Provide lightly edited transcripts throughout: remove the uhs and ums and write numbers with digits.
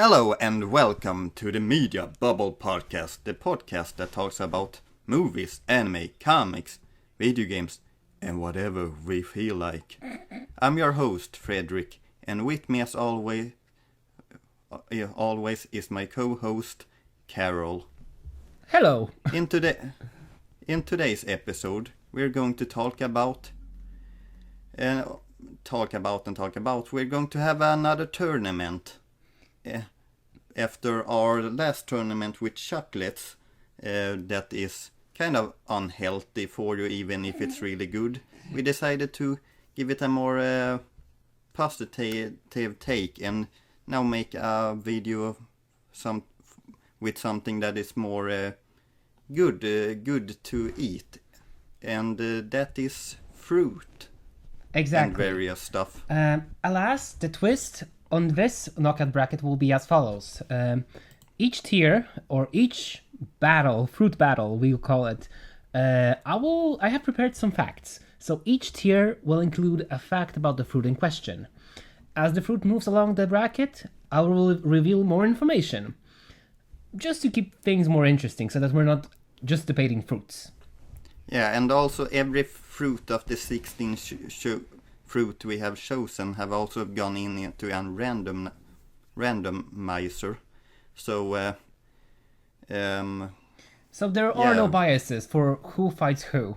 Hello and welcome to the Media Bubble Podcast, the podcast that talks about movies, anime, comics, video games, and whatever we feel like. I'm your host, Frederick, and with me as always is my co-host, Karol. Hello. In today's episode, we're going to talk about. We're going to have another tournament. After our last tournament with chocolates, that is kind of unhealthy for you, even if it's really good, we decided to give it a more positive take and now make a video with something that is more good to eat, and that is fruit. Exactly. And various stuff. Alas, the twist on this knockout bracket will be as follows. Each tier, or each fruit battle, we'll call it, I have prepared some facts. So each tier will include a fact about the fruit in question. As the fruit moves along the bracket, I will reveal more information. Just to keep things more interesting, so that we're not just debating fruits. Yeah, and also every fruit of the 16 fruit we have chosen have also gone into a randomizer. So there are no biases for who fights who.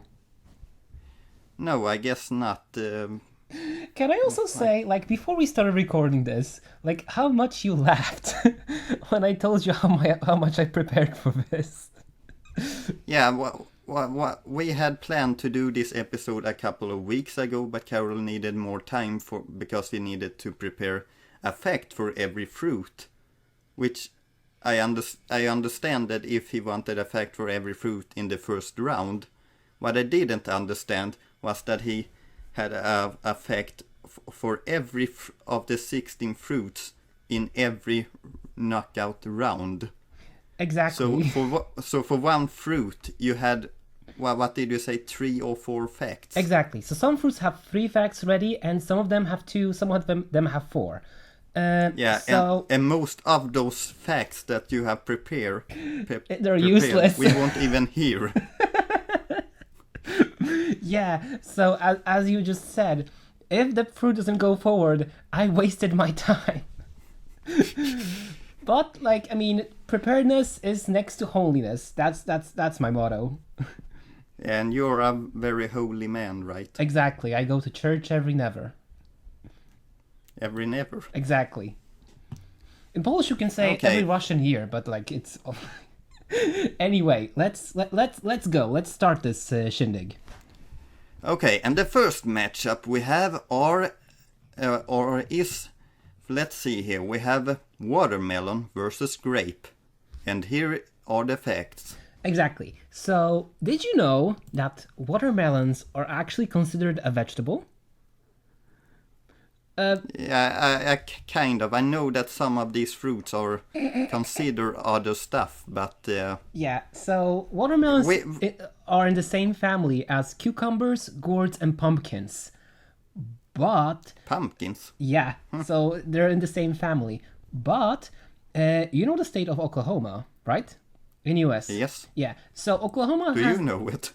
No, I guess not. Can I also say, before we started recording this, how much you laughed when I told you how much I prepared for this? Yeah, we had planned to do this episode a couple of weeks ago, but Karol needed more time because he needed to prepare a fact for every fruit, which I understand that if he wanted a fact for every fruit in the first round. What I didn't understand was that he had a fact for every of the 16 fruits in every knockout round. Exactly. So for one fruit, you had, what did you say, 3 or 4 facts? Exactly. So some fruits have 3 facts ready, and some of them have 2, some of them have 4. And most of those facts that you have prepared, they're useless. We won't even hear. Yeah, so as you just said, if the fruit doesn't go forward, I wasted my time. But preparedness is next to holiness. That's my motto. And you're a very holy man, right? Exactly. I go to church every never. Every never. Exactly. In Polish you can say every Russian year, but it's. Anyway, let's go. Let's start this shindig. Okay, and the first matchup we have is. Let's see here. We have watermelon versus grape. And here are the facts. Exactly. So, did you know that watermelons are actually considered a vegetable? Yeah, kind of. I know that some of these fruits are considered other stuff, but... Yeah, so watermelons are in the same family as cucumbers, gourds, and pumpkins. But... Pumpkins? Yeah, so they're in the same family. But, you know the state of Oklahoma, right? In US. Yes. Yeah, so Oklahoma Do you know it?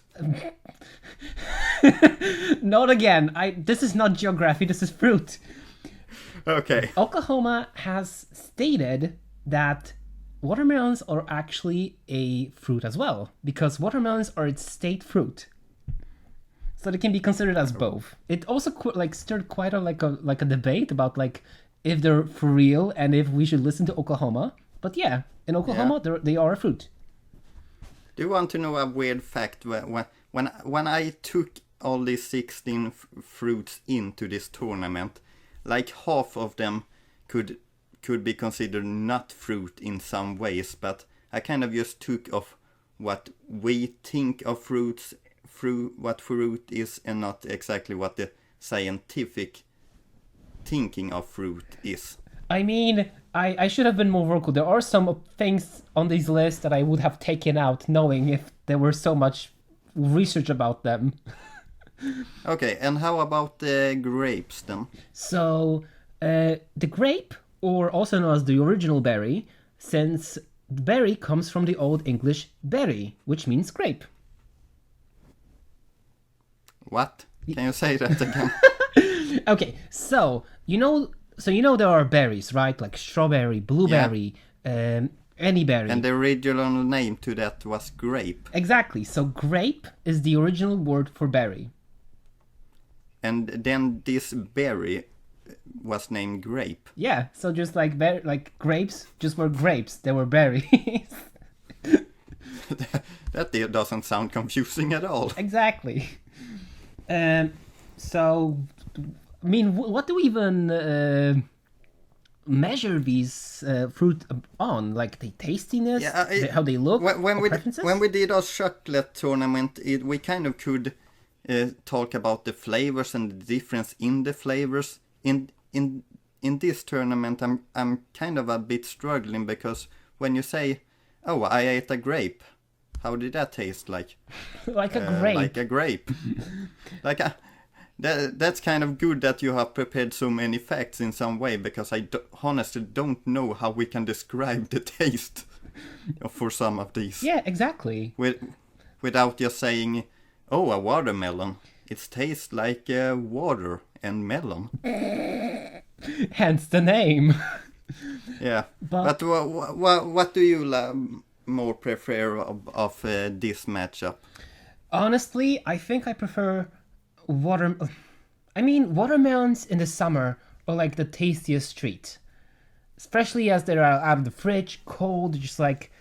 Not again. This is not geography, this is fruit. Okay. Oklahoma has stated that watermelons are actually a fruit as well, because watermelons are its state fruit. So they can be considered as both. It also stirred quite a debate about if they're for real and if we should listen to Oklahoma. But yeah, in Oklahoma they are a fruit. Do you want to know a weird fact? When I took all these 16 fruits into this tournament, half of them could be considered not fruit in some ways, but I kind of just took of what we think of what fruit is, and not exactly what the scientific thinking of fruit is. I should have been more vocal. There are some things on this list that I would have taken out, knowing if there were so much research about them. Okay, and how about the grapes then? So, the grape or also known as the original berry, since berry comes from the Old English berry, which means grape. What? Can you say that again? Okay, so you know there are berries, right? Like strawberry, blueberry, any berry. And the original name to that was grape. Exactly. So grape is the original word for berry. And then this berry was named grape. Yeah. So just like grapes, just were grapes. They were berries. That doesn't sound confusing at all. Exactly. So, I mean, what do we even measure these fruit on? Like the tastiness, how they look, preferences? When we did our chocolate tournament, we kind of could talk about the flavors and the difference in the flavors. In this tournament, I'm kind of a bit struggling because when you say, "Oh, I ate a grape," how did that taste like? Like a grape. Like a grape. That's kind of good that you have prepared so many facts in some way, because I honestly don't know how we can describe the taste for some of these. Yeah, exactly. Without just saying, "Oh, a watermelon. It tastes like water and melon." Hence the name. Yeah. But what do you more prefer of this matchup? Honestly, I think I prefer watermelons in the summer are like the tastiest treat. Especially as they're out of the fridge, cold, just like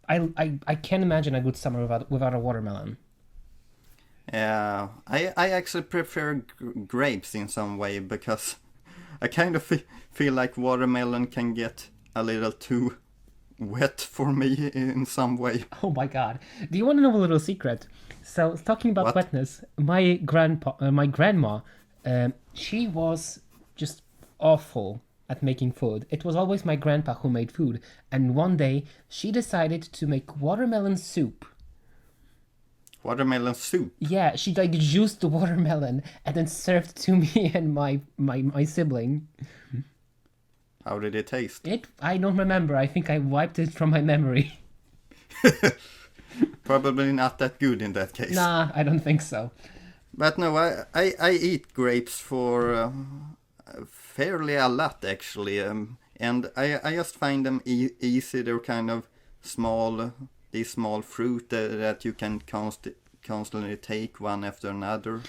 I can't imagine a good summer without a watermelon. Yeah, I actually prefer grapes in some way, because I kind of feel like watermelon can get a little too wet for me in some way. Oh my god. Do you want to know a little secret? So, talking about wetness, my grandma, she was just awful at making food. It was always my grandpa who made food. And one day, she decided to make watermelon soup. Watermelon soup? Yeah, she like juiced the watermelon and then served it to me and my sibling. How did it taste? I don't remember. I think I wiped it from my memory. Probably not that good in that case. Nah, I don't think so. But no, I eat grapes for fairly a lot, actually. And I just find them easy. They're kind of small, these small fruit that you can constantly take one after another.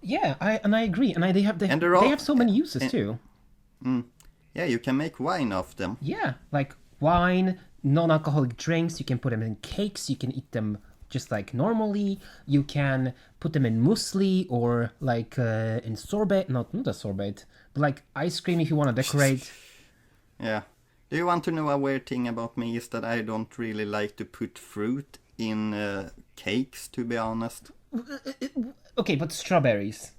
Yeah, I agree. And they have so many uses too. Yeah, you can make wine of them. Yeah, like wine, non-alcoholic drinks. You can put them in cakes. You can eat them just like normally. You can put them in muesli or like in sorbet. Not a sorbet, but like ice cream if you want to decorate. Yeah. Do you want to know a weird thing about me is that I don't really like to put fruit in cakes, to be honest. Okay, but strawberries.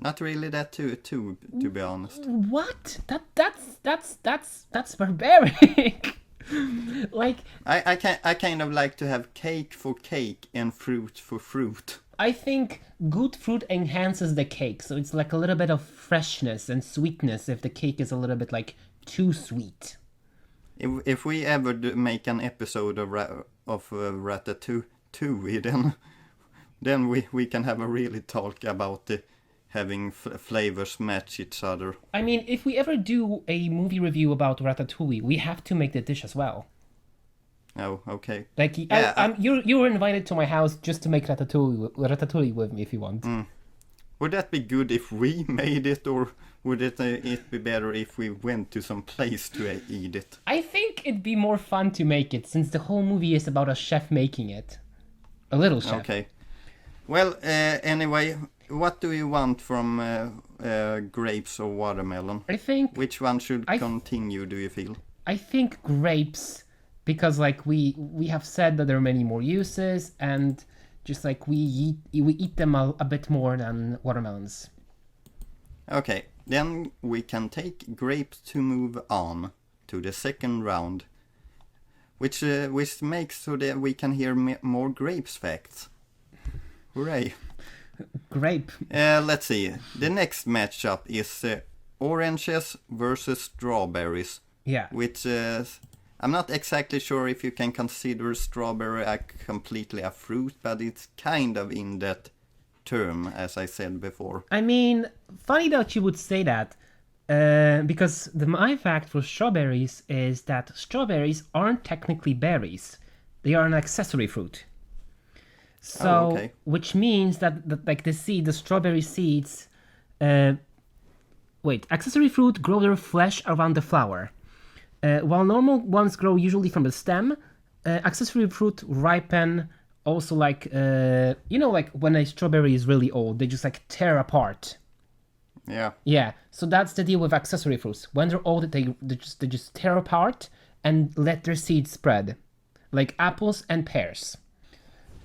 Not really that too, to be honest. What? That's barbaric. Like I kind of like to have cake for cake and fruit for fruit. I think good fruit enhances the cake, so it's like a little bit of freshness and sweetness if the cake is a little bit like too sweet. If we ever make an episode of Ratatouille, then we can have a really talk about having flavors match each other. I mean, if we ever do a movie review about Ratatouille, we have to make the dish as well. Oh, okay. Like, yeah, you're invited to my house just to make ratatouille with me if you want. Would that be good if we made it, or would it be better if we went to some place to eat it? I think it'd be more fun to make it, since the whole movie is about a chef making it. A little chef. Okay. Well, anyway, what do you want from grapes or watermelon? I think... Which one should continue, do you feel? I think grapes, because like we have said that there are many more uses, and just like we eat them a bit more than watermelons. Okay, then we can take grapes to move on to the second round, which makes so that we can hear more grapes facts. Hooray! Grape. Let's see. The next matchup is oranges versus strawberries. Yeah. Which I'm not exactly sure if you can consider strawberry completely a fruit, but it's kind of in that term, as I said before. I mean, funny that you would say that, because my fact for strawberries is that strawberries aren't technically berries; they are an accessory fruit. So, okay. Which means that like the strawberry seeds, accessory fruit grow their flesh around the flower, while normal ones grow usually from the stem. Accessory fruit ripen. Also, like like when a strawberry is really old, they just like tear apart. Yeah. Yeah. So that's the deal with accessory fruits. When they're old, they just tear apart and let their seeds spread, like apples and pears.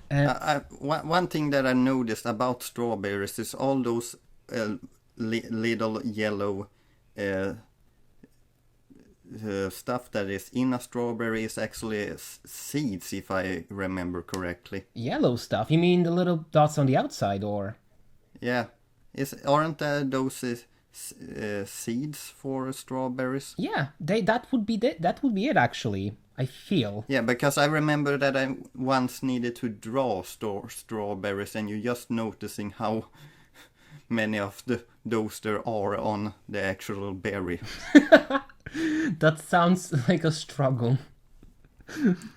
One thing that I noticed about strawberries is all those little yellow stuff that is in a strawberry is actually seeds, if I remember correctly. Yellow stuff? You mean the little dots on the outside, or? Yeah. Aren't those seeds for strawberries? Yeah, that would be it actually. I feel. Yeah, because I remember that I once needed to draw strawberries, and you just noticing how many of those there are on the actual berry. That sounds like a struggle.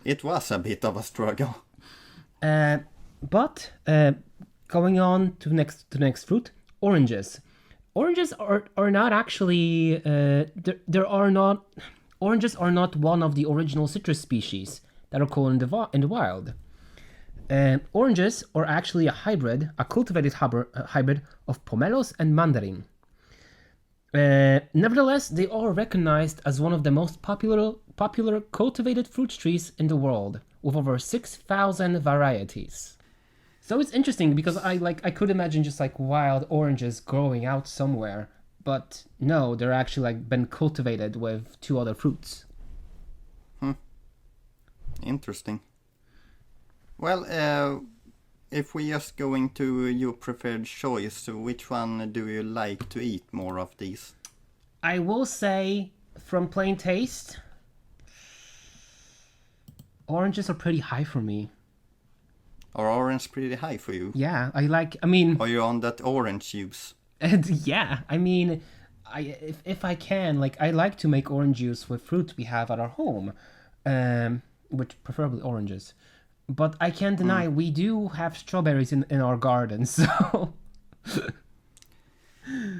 It was a bit of a struggle. But going on to the next fruit, oranges. Oranges are not actually oranges are not one of the original citrus species that are called in the wild. Oranges are actually a cultivated hybrid of pomelos and mandarin. Nevertheless, they are recognized as one of the most popular cultivated fruit trees in the world, with over 6,000 varieties. So it's interesting because I could imagine just like wild oranges growing out somewhere, but no, they're actually like been cultivated with two other fruits. Interesting. Well, if we just go into your preferred choice, which one do you like to eat more of these? I will say, from plain taste, oranges are pretty high for me. Are orange pretty high for you? Yeah, I mean... Are you on that orange juice? Yeah, I mean, if I can, like, I like to make orange juice with fruit we have at our home, which preferably oranges. But I can't deny we do have strawberries in our garden, so...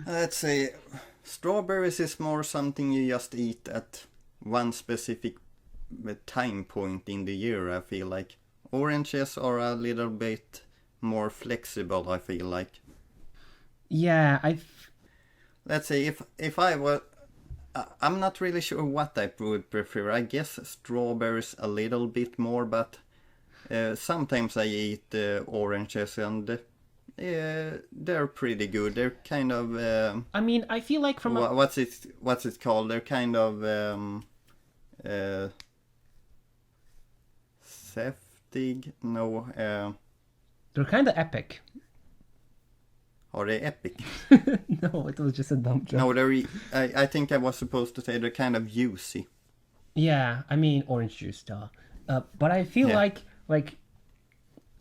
Let's say strawberries is more something you just eat at one specific time point in the year, I feel like. Oranges are a little bit more flexible, I feel like. Yeah, Let's say if I were... I'm not really sure what I would prefer. I guess strawberries a little bit more, but... sometimes I eat oranges and they're pretty good. They're kind of... I mean, I feel like from... What's it called? They're kind of... saftig? No. They're kind of epic. Are they epic? No, it was just a dumb joke. No, I think I was supposed to say they're kind of juicy. Yeah, I mean, orange juice, duh. But I feel like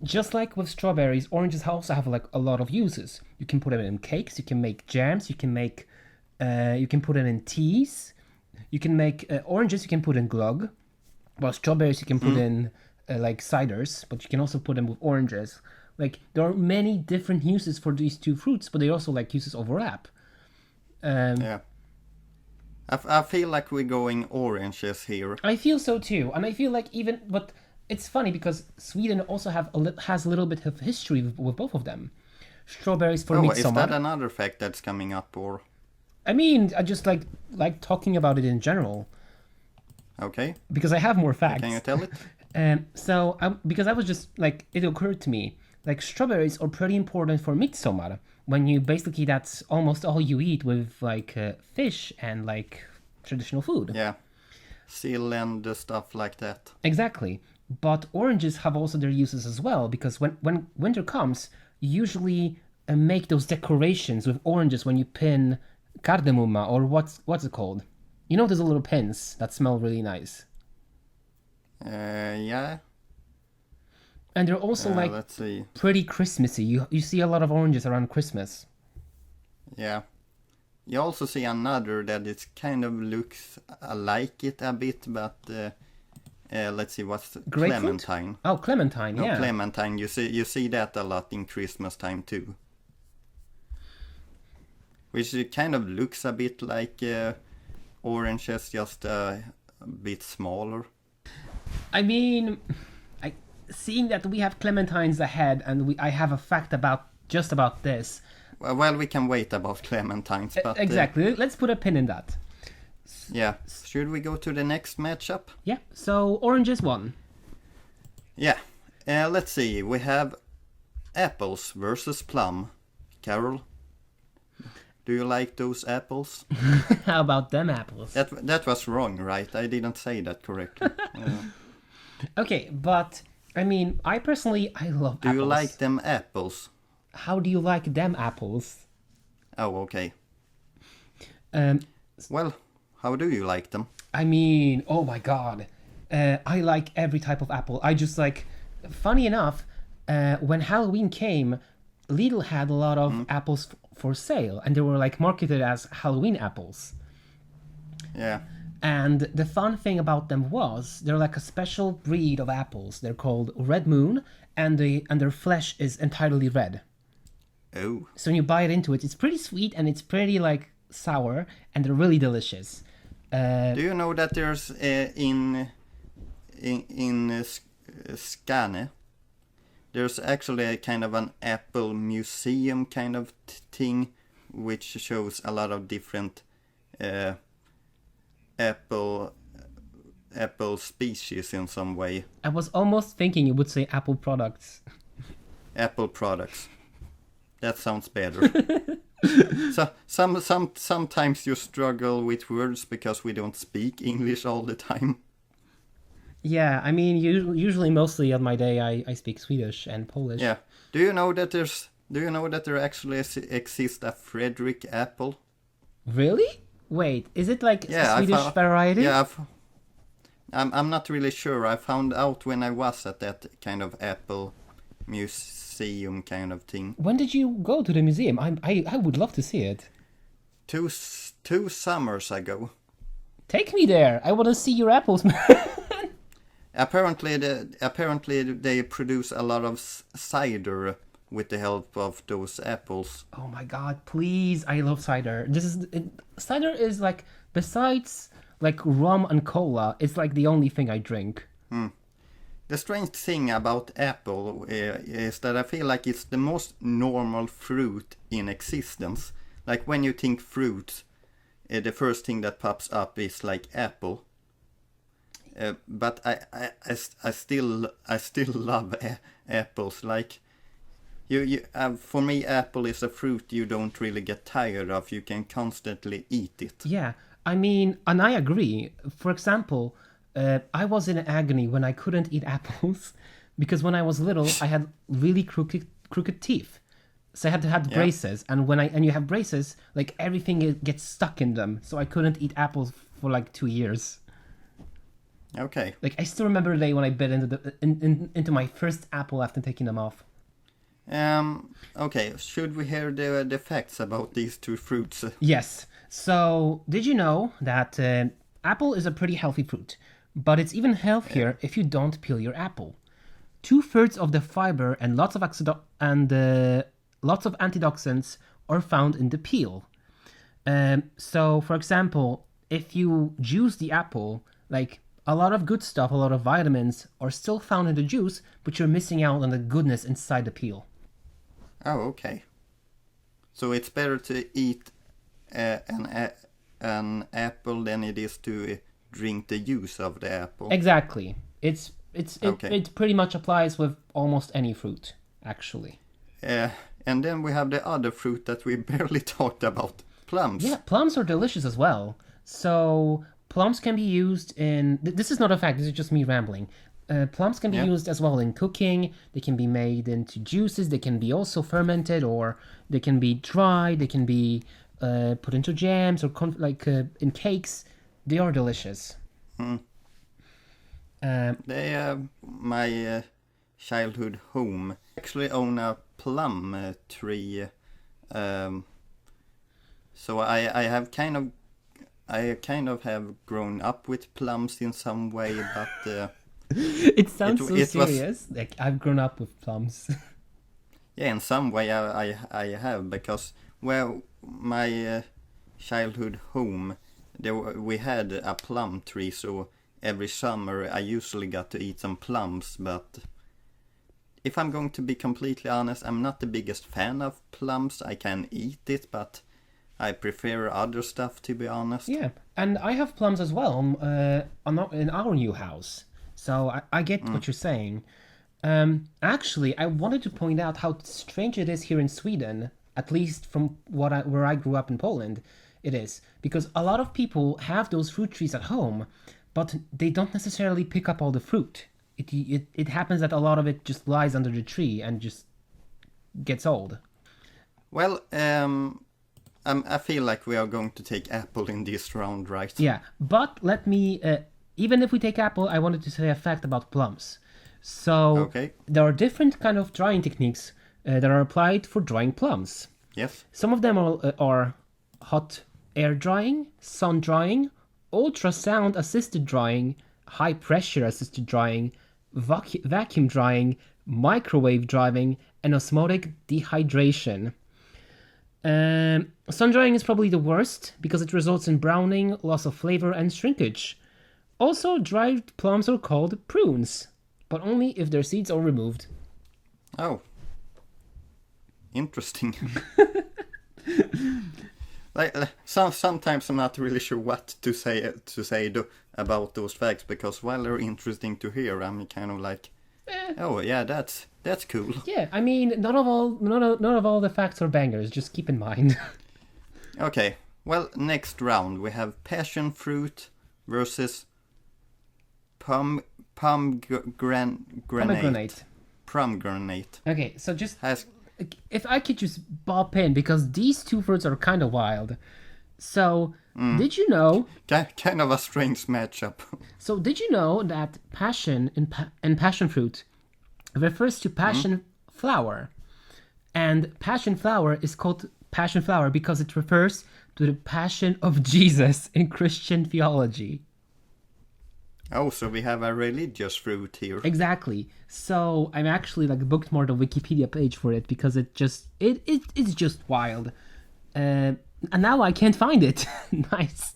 just like with strawberries, oranges also have like a lot of uses. You can put them in cakes, you can make jams, you can put them in teas. You can make oranges, you can put in glögg. Well, strawberries you can put in like ciders, but you can also put them with oranges. Like, there are many different uses for these two fruits, but they also like uses overlap. Yeah. I feel like we're going oranges here. I feel so too, and I feel like but it's funny because Sweden also has a little bit of history with both of them. Strawberries for midsummer. Is that another fact that's coming up, or? I mean, I just like talking about it in general. Okay. Because I have more facts. Can you tell it? Because I was just like, it occurred to me, like strawberries are pretty important for midsummer, when you basically that's almost all you eat with like fish and like traditional food. Yeah, seal and stuff like that. Exactly. But oranges have also their uses as well, because when winter comes, you usually make those decorations with oranges when you pin cardamom, or what's it called? You know, those little pins that smell really nice. Yeah. And they're also Let's see. pretty Christmassy. You see a lot of oranges around Christmas. Yeah. You also see another that it kind of looks like it a bit, but let's see, what's Grapefruit? Clementine? Oh, Clementine, No, yeah. Clementine. You see that a lot in Christmas time too. Which kind of looks a bit like oranges, just a bit smaller. I mean, seeing that we have Clementines ahead, and I have a fact about this. Well, we can wait about Clementines, but Exactly. Let's put a pin in that. yeah. Should we go to the next matchup? Yeah. So oranges won. Yeah. Let's see. We have apples versus plum. Carol, do you like those apples? How about them apples? That was wrong, right? I didn't say that correctly. Okay, but I mean, I personally love Do apples. you like them apples? How do you like them apples? Oh, okay. Um, Well, how do you like them? I mean, oh my god, I like every type of apple. I just like. Funny enough, when Halloween came, Lidl had a lot of apples for sale, and they were like marketed as Halloween apples. Yeah. And the fun thing about them was they're like a special breed of apples. They're called Red Moon, and their flesh is entirely red. Oh. So when you bite into it, it's pretty sweet and it's pretty like sour, and they're really delicious. Do you know that there's in Skane, there's actually a kind of an apple museum kind of thing, which shows a lot of different apple species in some way. I was almost thinking you would say Apple products. Apple products. That sounds better. So sometimes you struggle with words because we don't speak English all the time. Yeah, I mean, usually mostly on my day I speak Swedish and Polish. Yeah. Do you know that there actually exists a Frederick Apple? Really? Wait, is it like Yeah, a Swedish variety? Yeah, I'm not really sure. I found out when I was at that kind of apple museum kind of thing. When did you go to the museum? I would love to see it. Two summers ago. Take me there. I want to see your apples, man. Apparently they produce a lot of cider with the help of those apples. Oh my god, please. I love cider. Cider is like, besides like rum and cola, it's like the only thing I drink. The strange thing about apple is that I feel like it's the most normal fruit in existence. Like when you think fruit, the first thing that pops up is like apple. But I still love apples. Like you for me, apple is a fruit you don't really get tired of. You can constantly eat it. Yeah, I mean, and I agree. For example, I was in agony when I couldn't eat apples because when I was little, I had really crooked teeth. So I had to have braces, and when you have braces, like everything gets stuck in them. So I couldn't eat apples for like 2 years. Okay. Like I still remember the day when I bit into my first apple after taking them off. Okay, should we hear the facts about these two fruits? Yes. So did you know that apple is a pretty healthy fruit, but it's even healthier if you don't peel your apple. 2/3 of the fiber and lots of antioxidants are found in the peel. So for example, if you juice the apple, like a lot of good stuff, a lot of vitamins are still found in the juice, but you're missing out on the goodness inside the peel. Oh, okay. So it's better to eat an apple than it is to drink the juice of the apple. Exactly. It pretty much applies with almost any fruit, actually. And then we have the other fruit that we barely talked about, plums. Yeah, plums are delicious as well. So plums can be used in... This is not a fact, this is just me rambling. Plums can be used as well in cooking. They can be made into juices. They can be also fermented, or they can be dried. They can be put into jams or in cakes. They are delicious. They are my childhood home. I actually own a plum tree, so I kind of have grown up with plums in some way, but It sounds so serious. Like I've grown up with plums. Yeah, in some way I have, because my childhood home, we had a plum tree, so every summer I usually got to eat some plums. But if I'm going to be completely honest, I'm not the biggest fan of plums. I can eat it, but I prefer other stuff, to be honest. Yeah, and I have plums as well in our new house. So I get what you're saying. Actually, I wanted to point out how strange it is here in Sweden, at least from where I grew up in Poland. It is because a lot of people have those fruit trees at home, but they don't necessarily pick up all the fruit. It happens that a lot of it just lies under the tree and just gets old. Well, I feel like we are going to take apple in this round, right? Yeah, but let me. Even if we take apple, I wanted to say a fact about plums. So there are different kind of drying techniques that are applied for drying plums. Yes. Some of them are hot air drying, sun drying, ultrasound assisted drying, high pressure assisted drying, vacuum drying, microwave drying, and osmotic dehydration. Sun drying is probably the worst because it results in browning, loss of flavor, and shrinkage. Also, dried plums are called prunes, but only if their seeds are removed. Oh. Interesting. Sometimes I'm not really sure what to say about those facts, because while they're interesting to hear, I'm kind of like, oh yeah, that's cool. Yeah, I mean, none of all the facts are bangers. Just keep in mind. Okay, well, next round we have passion fruit versus pomegranate. Okay, so just if I could just bop in, because these two fruits are kind of wild. So, did you know? Kind of a strange matchup. So, did you know that passion and passion fruit refers to passion flower, and passion flower is called passion flower because it refers to the passion of Jesus in Christian theology. Oh, so we have a religious fruit here. Exactly. So I'm actually bookmarked the Wikipedia page for it because it's just wild. And now I can't find it. Nice.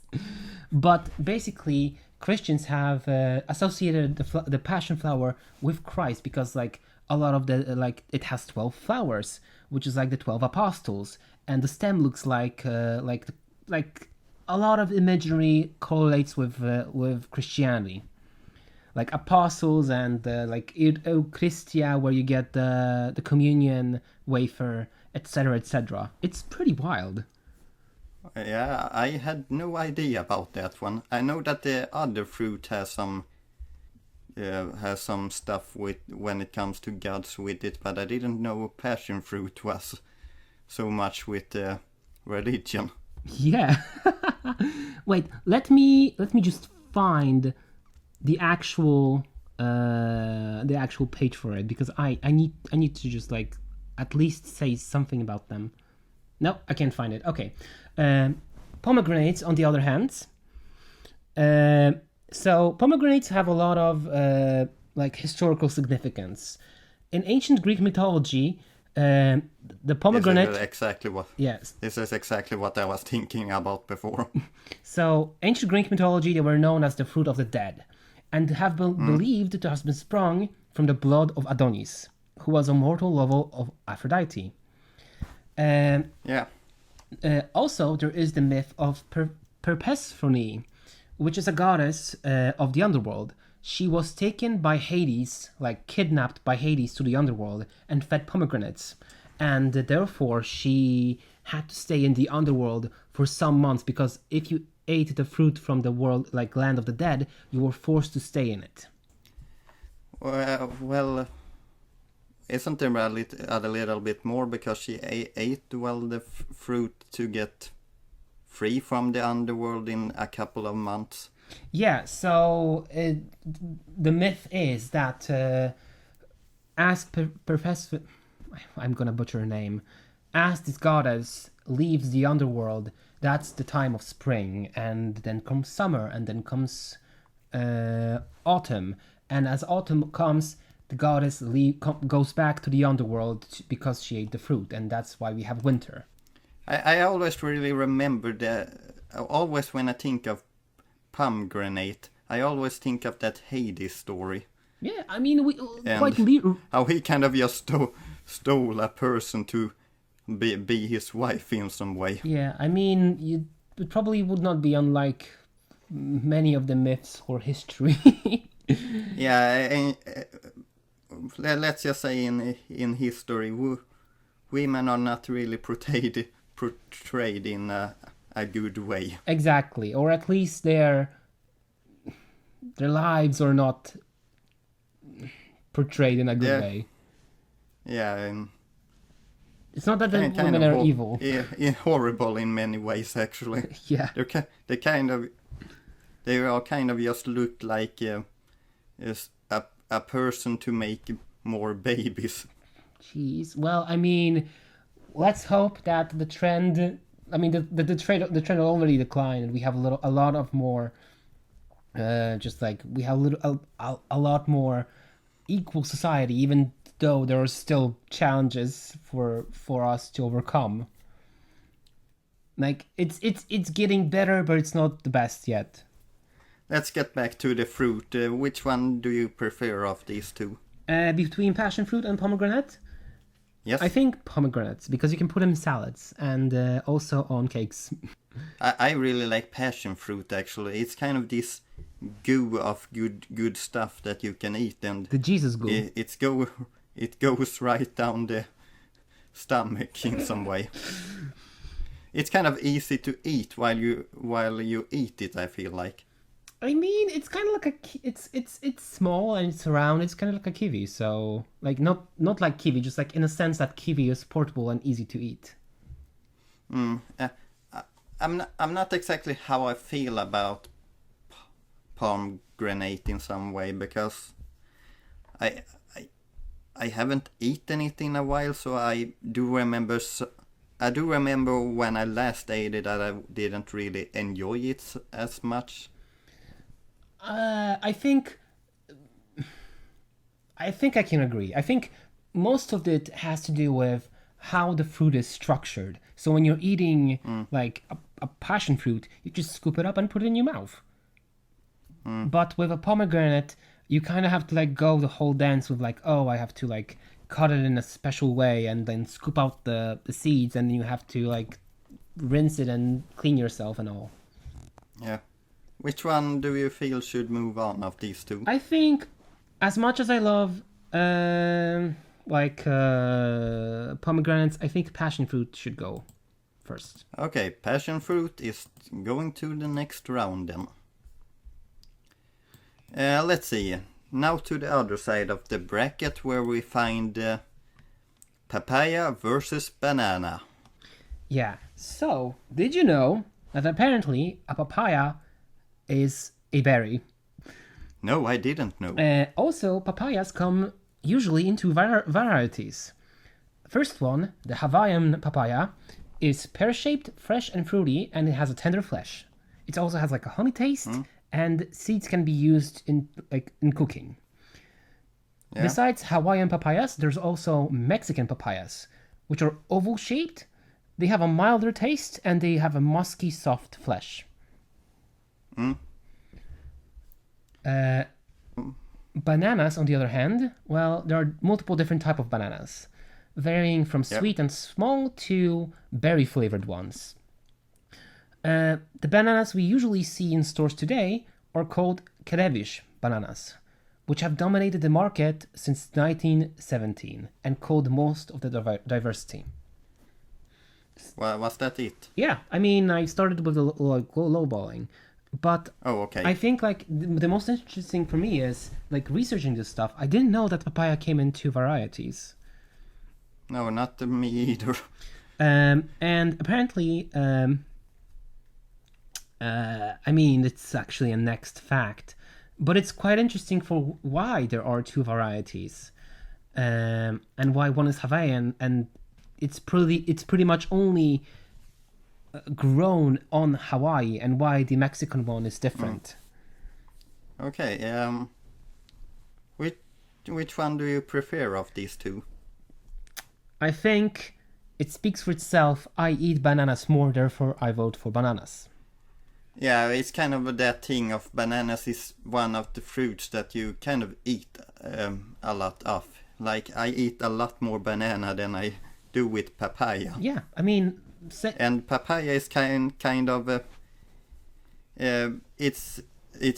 But basically, Christians have associated the passion flower with Christ because a lot of it has 12 flowers, which is the 12 apostles, and the stem looks like a lot of imagery correlates with Christianity, like apostles and Eucharistia, where you get the communion wafer, etc., etc. It's pretty wild. Yeah, I had no idea about that one. I know that the other fruit has some stuff with when it comes to gods with it, but I didn't know passion fruit was so much with religion. Yeah. Wait, let me just find the actual page for it, because I need to just at least say something about them. No, I can't find it. Okay. Pomegranates, on the other hand. So pomegranates have a lot of historical significance. In ancient Greek mythology, the pomegranate. This is exactly what. Yes. This is exactly what I was thinking about before. So, ancient Greek mythology, they were known as the fruit of the dead, and have been believed to have been sprung from the blood of Adonis, who was a mortal lover of Aphrodite. Yeah. Also, there is the myth of Persephone, which is a goddess of the underworld. She was taken by Hades, kidnapped by Hades to the underworld and fed pomegranates. And therefore, she had to stay in the underworld for some months, because if you ate the fruit from the world, land of the dead, you were forced to stay in it. Well, isn't there a little bit more, because she ate the fruit to get free from the underworld in a couple of months. Yeah, so the myth is that as Professor... I'm gonna butcher her name. As this goddess leaves the underworld, that's the time of spring, and then comes summer, and then comes autumn. And as autumn comes, the goddess goes back to the underworld because she ate the fruit, and that's why we have winter. I always really remember always when I think of Pomegranate, I always think of that Hades story. Yeah, I mean, how he kind of just stole a person to be his wife in some way. Yeah, I mean, it probably would not be unlike many of the myths or history. Yeah, let's just say in history, women are not really portrayed in a good way. Exactly, or at least their lives are not portrayed in a good way. Yeah, and it's not that the women are evil. Yeah, horrible in many ways, actually. Yeah, they are kind of just look like a person to make more babies. Jeez. Well, I mean, let's hope that the trend. I mean, the trend already declined, and we have a lot of more. Just like we have a lot more equal society, even though there are still challenges for us to overcome. Like it's getting better, but it's not the best yet. Let's get back to the fruit. Which one do you prefer of these two? Between passion fruit and pomegranate? Yes. I think pomegranates, because you can put them in salads and also on cakes. I really like passion fruit, actually. It's kind of this goo of good stuff that you can eat, and the Jesus goo. It goes right down the stomach in some way. It's kind of easy to eat while you eat it, I feel like. I mean, it's kind of like it's small and it's round. It's kind of like a kiwi, so like not like kiwi, just like in a sense that kiwi is portable and easy to eat. I'm not exactly how I feel about pomegranate in some way, because I haven't eaten it in a while, so I do remember when I last ate it that I didn't really enjoy it as much. I think I can agree. I think most of it has to do with how the fruit is structured. So when you're eating like a passion fruit, you just scoop it up and put it in your mouth. But with a pomegranate, you kind of have to like go the whole dance with like, oh, I have to like cut it in a special way and then scoop out the seeds, and you have to like rinse it and clean yourself and all. Yeah. Which one do you feel should move on of these two? I think, as much as I love pomegranates, I think passion fruit should go first. Okay, passion fruit is going to the next round then. Let's see. Now to the other side of the bracket, where we find papaya versus banana. Yeah. So, did you know that apparently a papaya is a berry? No, I didn't know. Also, papayas come usually in two varieties. First one, the Hawaiian papaya, is pear-shaped, fresh and fruity, and it has a tender flesh. It also has like a honey taste, and seeds can be used in cooking. Yeah. Besides Hawaiian papayas, there's also Mexican papayas, which are oval-shaped. They have a milder taste, and they have a musky, soft flesh. Bananas, on the other hand, well, there are multiple different types of bananas, varying from sweet and small to berry-flavored ones. The bananas we usually see in stores today are called Kerevish bananas, which have dominated the market since 1917 and called most of the diversity. Well, was that it? Yeah, I mean, I started with lowballing, but I think like the most interesting for me is like researching this stuff. I didn't know that papaya came in two varieties. No, not me either. And apparently, I mean, it's actually a next fact, but it's quite interesting for why there are two varieties, and why one is Hawaiian, and it's pretty much only grown on Hawaii, and why the Mexican one is different. Okay. Which one do you prefer of these two? I think it speaks for itself. I eat bananas more, therefore I vote for bananas. Yeah, it's kind of that thing of bananas is one of the fruits that you kind of eat a lot of. Like, I eat a lot more banana than I do with papaya. Yeah, I mean... And papaya is kind of... it's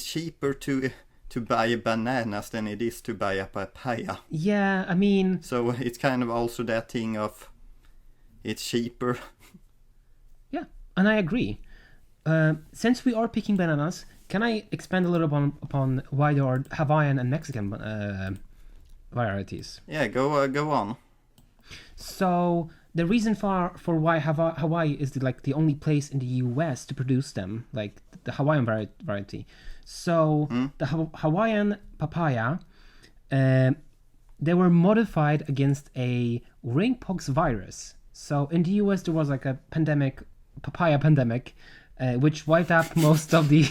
cheaper to buy bananas than it is to buy a papaya. Yeah, I mean... So it's kind of also that thing of... It's cheaper. Yeah, and I agree. Since we are picking bananas, can I expand a little upon why there are Hawaiian and Mexican varieties? Yeah, go on. So the reason for why Hawaii is the only place in the U.S. to produce them, like the Hawaiian variety. So the Hawaiian papaya, they were modified against a ringpox virus. So in the U.S. there was like a papaya pandemic. Which wiped out most of the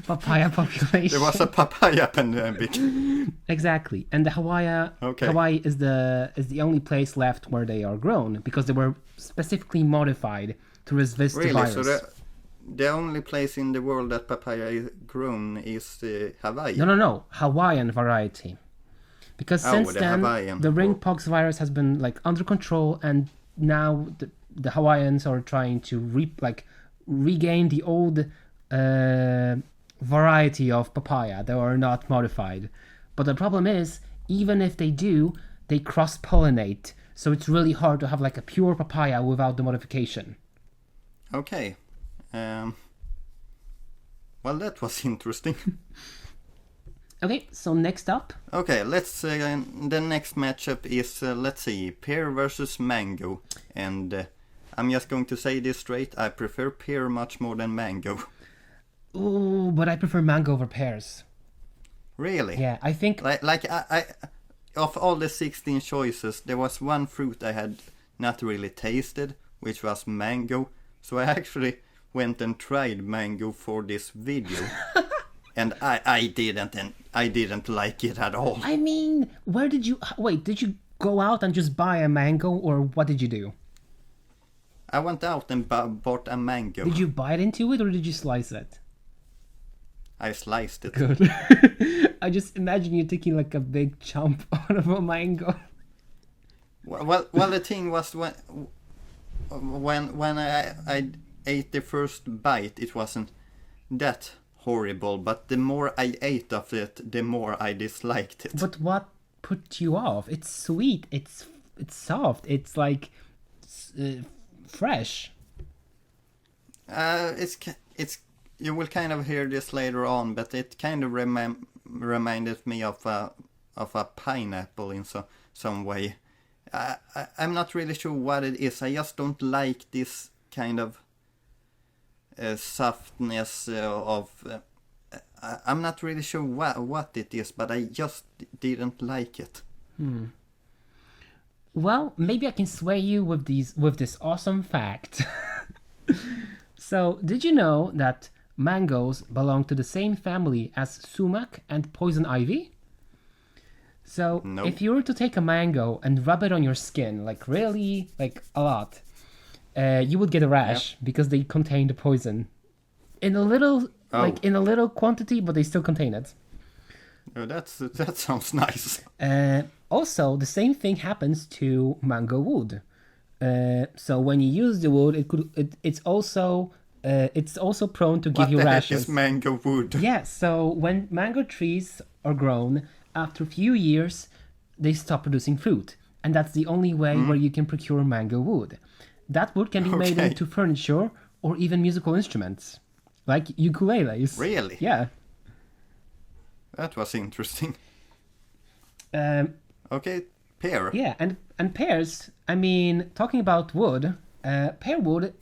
papaya population. There was a papaya pandemic. Exactly, and the Hawaii is the only place left where they are grown because they were specifically modified to resist the virus. So the only place in the world that papaya is grown is Hawaii? No, Hawaiian variety. Because since then, the ringpox virus has been under control, and now the Hawaiians are trying to regain the old variety of papaya that are not modified. But the problem is, even if they do, they cross-pollinate. So it's really hard to have a pure papaya without the modification. Okay. Well, that was interesting. Okay, so next up. Okay, let's the next matchup is, let's see, pear versus mango. And... I'm just going to say this straight. I prefer pear much more than mango. Ooh, but I prefer mango over pears. Really? Yeah, I think... I of all the 16 choices, there was one fruit I had not really tasted, which was mango. So I actually went and tried mango for this video. And I didn't like it at all. I mean, did you go out and just buy a mango, or what did you do? I went out and bought a mango. Did you bite into it or did you slice it? I sliced it. Good. I just imagine you taking a big chunk out of a mango. Well, the thing was when I ate the first bite, it wasn't that horrible. But the more I ate of it, the more I disliked it. But what put you off? It's sweet. It's soft. It's fresh. It's you will kind of hear this later on, but it kind of reminded me of a pineapple in some way. I'm not really sure what it is. I just don't like this kind of softness of. I'm not really sure what it is, but I just didn't like it. Well, maybe I can sway you with this awesome fact. So, did you know that mangoes belong to the same family as sumac and poison ivy? So, No. If you were to take a mango and rub it on your skin, really, a lot, you would get a rash because they contain the poison in a little, in a little quantity, but they still contain it. Oh, that sounds nice. Also, the same thing happens to mango wood. So when you use the wood, it's also prone to give you rashes. What the heck is mango wood? Yeah, so when mango trees are grown, after a few years, they stop producing fruit. And that's the only way where you can procure mango wood. That wood can be made into furniture or even musical instruments, like ukuleles. Really? Yeah. That was interesting. Okay, pear. Yeah, and pears, I mean, talking about wood, pear wood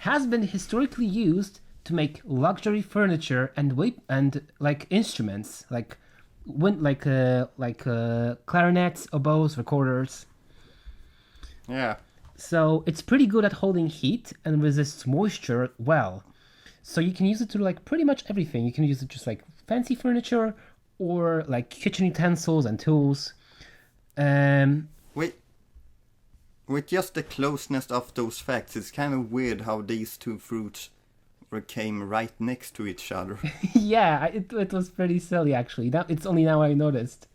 has been historically used to make luxury furniture and like instruments, like clarinets, oboes, recorders. Yeah. So it's pretty good at holding heat and resists moisture well. So you can use it to like pretty much everything. You can use it just like fancy furniture or like kitchen utensils and tools. With just the closeness of those facts, it's kind of weird how these two fruits came right next to each other. Yeah, it was pretty silly actually. It's only now I noticed.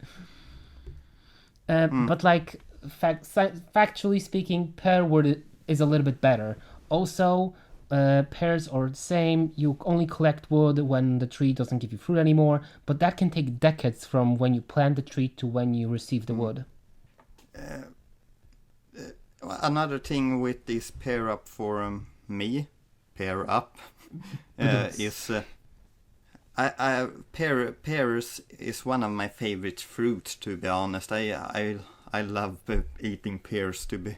But like factually speaking, pear wood is a little bit better. Also, pears are the same. You only collect wood when the tree doesn't give you fruit anymore, but that can take decades from when you plant the tree to when you receive the wood. Another thing with this pair up for me, pair up, is pears is one of my favorite fruits, to be honest. I love eating pears, to be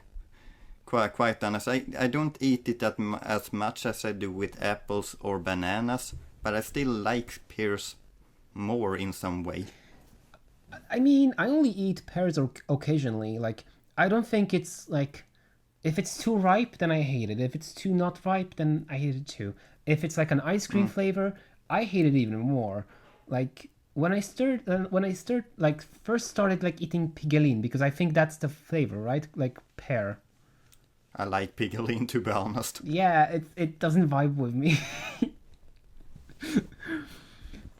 quite honest. I don't eat it as much as I do with apples or bananas, but I still like pears more in some way. I mean, I only eat pears occasionally. Like, I don't think it's like, if it's too ripe, then I hate it. If it's too not ripe, then I hate it too. If it's like an ice cream flavor, I hate it even more. Like when I first started like eating pigeline, because I think that's the flavor, right? Like pear. I like pigeline, to be honest. Yeah, it doesn't vibe with me.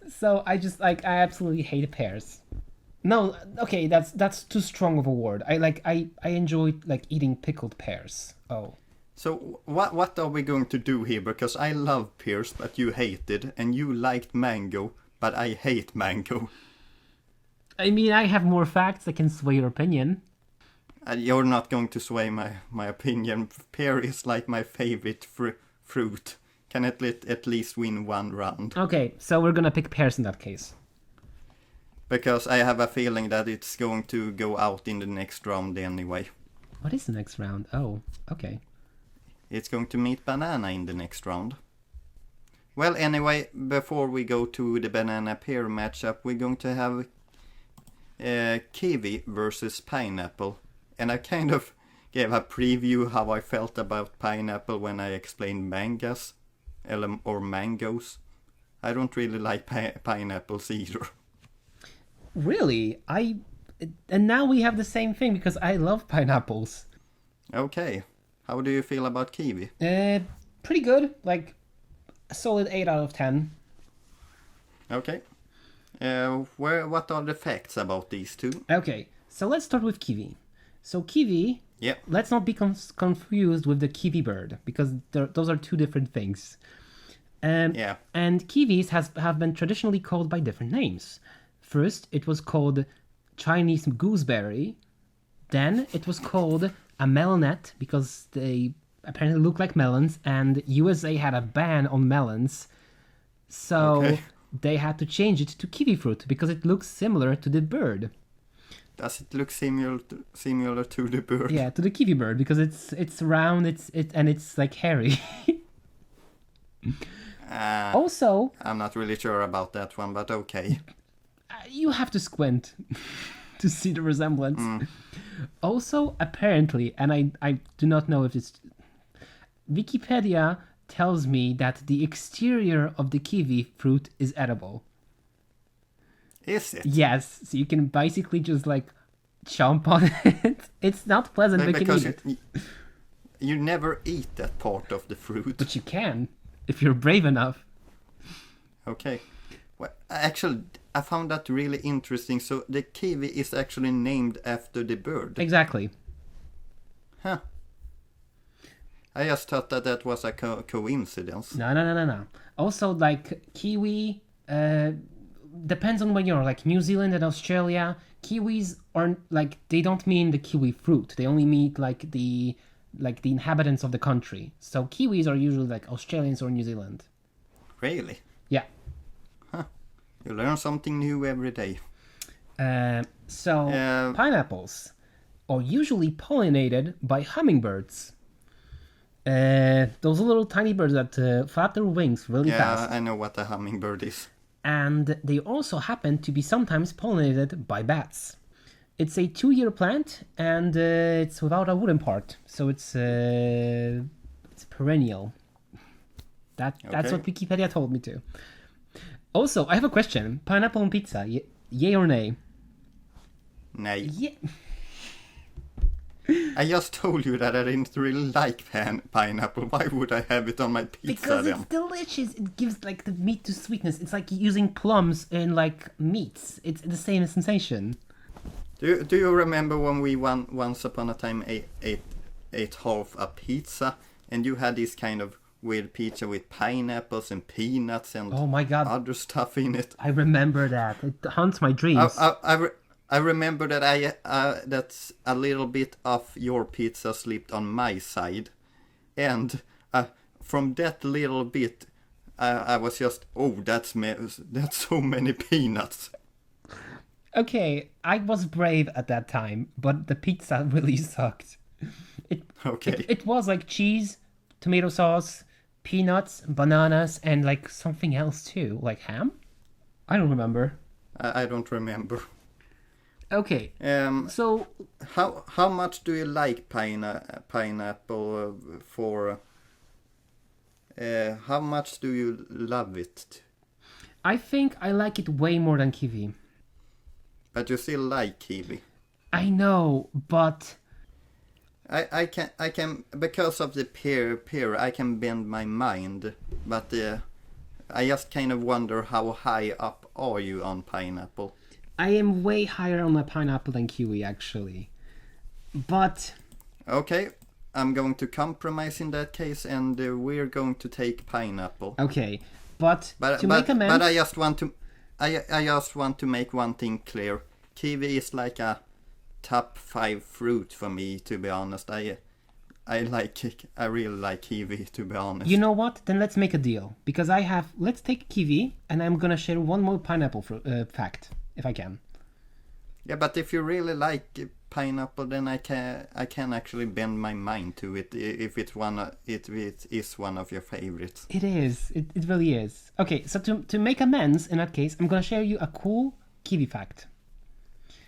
So I absolutely hate pears. No, okay, that's too strong of a word. I enjoy like eating pickled pears. Oh. So what are we going to do here? Because I love pears, but you hate it, and you liked mango, but I hate mango. I mean, I have more facts that can sway your opinion. You're not going to sway my opinion. Pear is like my favorite fruit. Can at least win one round. Okay, so we're gonna pick pears in that case. Because I have a feeling that it's going to go out in the next round anyway. What is the next round? Oh, okay. It's going to meet banana in the next round. Well, anyway, before we go to the banana-pear matchup, we're going to have kiwi versus pineapple. And I kind of gave a preview how I felt about pineapple when I explained mangoes. I don't really like pineapples either. Really? And now we have the same thing because I love pineapples. Okay. How do you feel about kiwi? Pretty good. Like a solid 8 out of 10. Okay. What are the facts about these two? Okay, so let's start with kiwi. So kiwi, yep. Let's not be confused with the kiwi bird because those are two different things. Yeah. And kiwis have been traditionally called by different names. First, it was called Chinese gooseberry. Then it was called a melonette because they apparently look like melons, and USA had a ban on melons. So they had to change it to kiwi fruit because it looks similar to the bird. Does it look similar to the bird? Yeah, to the kiwi bird because it's round, and it's like hairy. Also, I'm not really sure about that one, but okay. You have to squint to see the resemblance. Also, apparently, and I do not know if it's... Wikipedia tells me that the exterior of the kiwi fruit is edible. Is it? Yes, so you can basically just like chomp on it. It's not pleasant, but you can eat it. You never eat that part of the fruit. But you can, if you're brave enough. Okay. Well, actually, I found that really interesting. So the kiwi is actually named after the bird. Exactly. Huh. I just thought that was a coincidence. No. Also, like, kiwi, depends on when you're, like, New Zealand and Australia, kiwis aren't, like, they don't mean the kiwi fruit. They only mean, like, the inhabitants of the country. So kiwis are usually, like, Australians or New Zealand. Really? Yeah. Huh. You learn something new every day. Pineapples are usually pollinated by hummingbirds. Those little tiny birds that flap their wings really fast. Yeah, I know what a hummingbird is. And they also happen to be sometimes pollinated by bats. It's a 2-year plant, and it's without a wooden part, so it's perennial. That's what Wikipedia told me to. Also, I have a question: pineapple on pizza, yay or nay? Nay. Yeah. I just told you that I didn't really like pineapple. Why would I have it on my pizza Because then? it's delicious. It gives like the meat to sweetness. It's like using plums in like meats. It's the same sensation. Do you remember when we once upon a time ate half a pizza, and you had this kind of weird pizza with pineapples and peanuts and Oh my god, other stuff in it? I remember that. It haunts my dreams. I remember that that's a little bit of your pizza slipped on my side, and from that little bit, I was just, oh, that's so many peanuts. Okay, I was brave at that time, but the pizza really sucked. It was like cheese, tomato sauce, peanuts, bananas, and like something else too, like ham? I don't remember. I don't remember. Okay, so How much do you like pineapple for? How much do you love it? I think I like it way more than kiwi. But you still like kiwi. I know, but I can because of the pear I can bend my mind, but I just kind of wonder how high up are you on pineapple? I am way higher on my pineapple than kiwi actually. But Okay, I'm going to compromise in that case, and we're going to take pineapple. okay, but to make amends, but I just want to make one thing clear. Kiwi is like a top 5 fruit for me, to be honest. I really like kiwi, to be honest. you know what? Then let's make a deal because let's take kiwi, and I'm gonna share one more pineapple fact if I can. Yeah, but if you really like pineapple, then I can actually bend my mind to it if it is one of your favorites. It is. It really is. Okay, so to make amends in that case, I'm gonna share you a cool kiwi fact.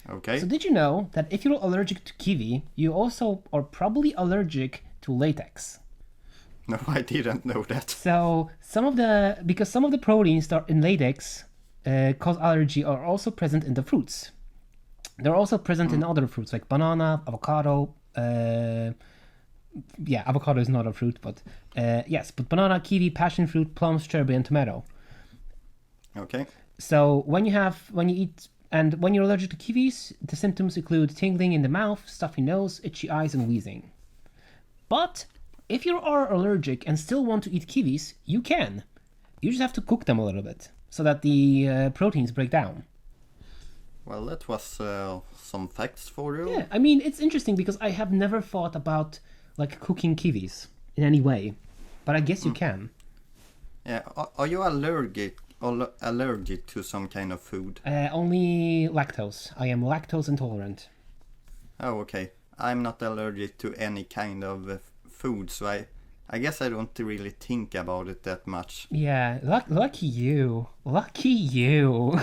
Okay. So did you know that if you're allergic to kiwi, you also are probably allergic to latex? No, I didn't know that. So some of the proteins that are in latex cause allergy are also present in the fruits. They're also present in other fruits like banana, avocado. Avocado is not a fruit, but yes, but banana, kiwi, passion fruit, plum, strawberry, and tomato. Okay. So when you're allergic to kiwis, the symptoms include tingling in the mouth, stuffy nose, itchy eyes, and wheezing. But if you are allergic and still want to eat kiwis, you can. You just have to cook them a little bit so that the proteins break down. Well, that was some facts for you. Yeah, I mean, it's interesting because I have never thought about like cooking kiwis in any way, but I guess you can. Yeah. Are you allergic to some kind of food? Only lactose. I am lactose intolerant. Oh, okay. I'm not allergic to any kind of food, so I guess I don't really think about it that much. Yeah, lucky you. Lucky you.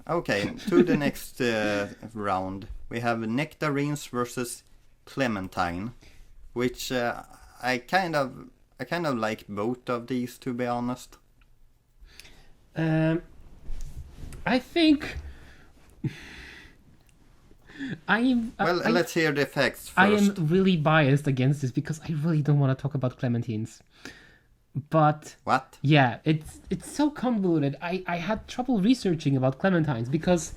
Okay, to the next round. We have Nectarines versus Clementine, which I kind of like both of these, to be honest. I think let's hear the facts first. I am really biased against this because I really don't want to talk about clementines. But what? Yeah, it's so convoluted. I had trouble researching about clementines because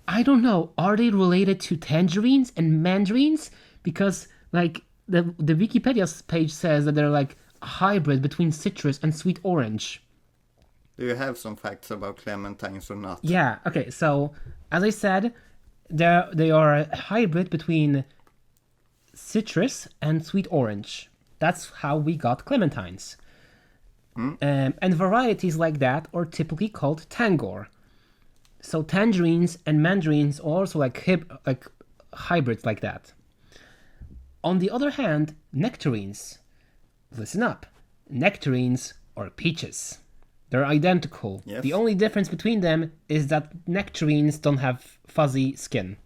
I don't know, are they related to tangerines and mandarines? Because like the Wikipedia page says that they're like a hybrid between citrus and sweet orange. Do you have some facts about clementines or not? Yeah, okay, so as I said, they are a hybrid between citrus and sweet orange. That's how we got clementines. And varieties like that are typically called tangor. So tangerines and mandarins are also like hybrids like that. On the other hand, nectarines. Listen up. Nectarines are peaches. They're identical. Yes. The only difference between them is that nectarines don't have fuzzy skin.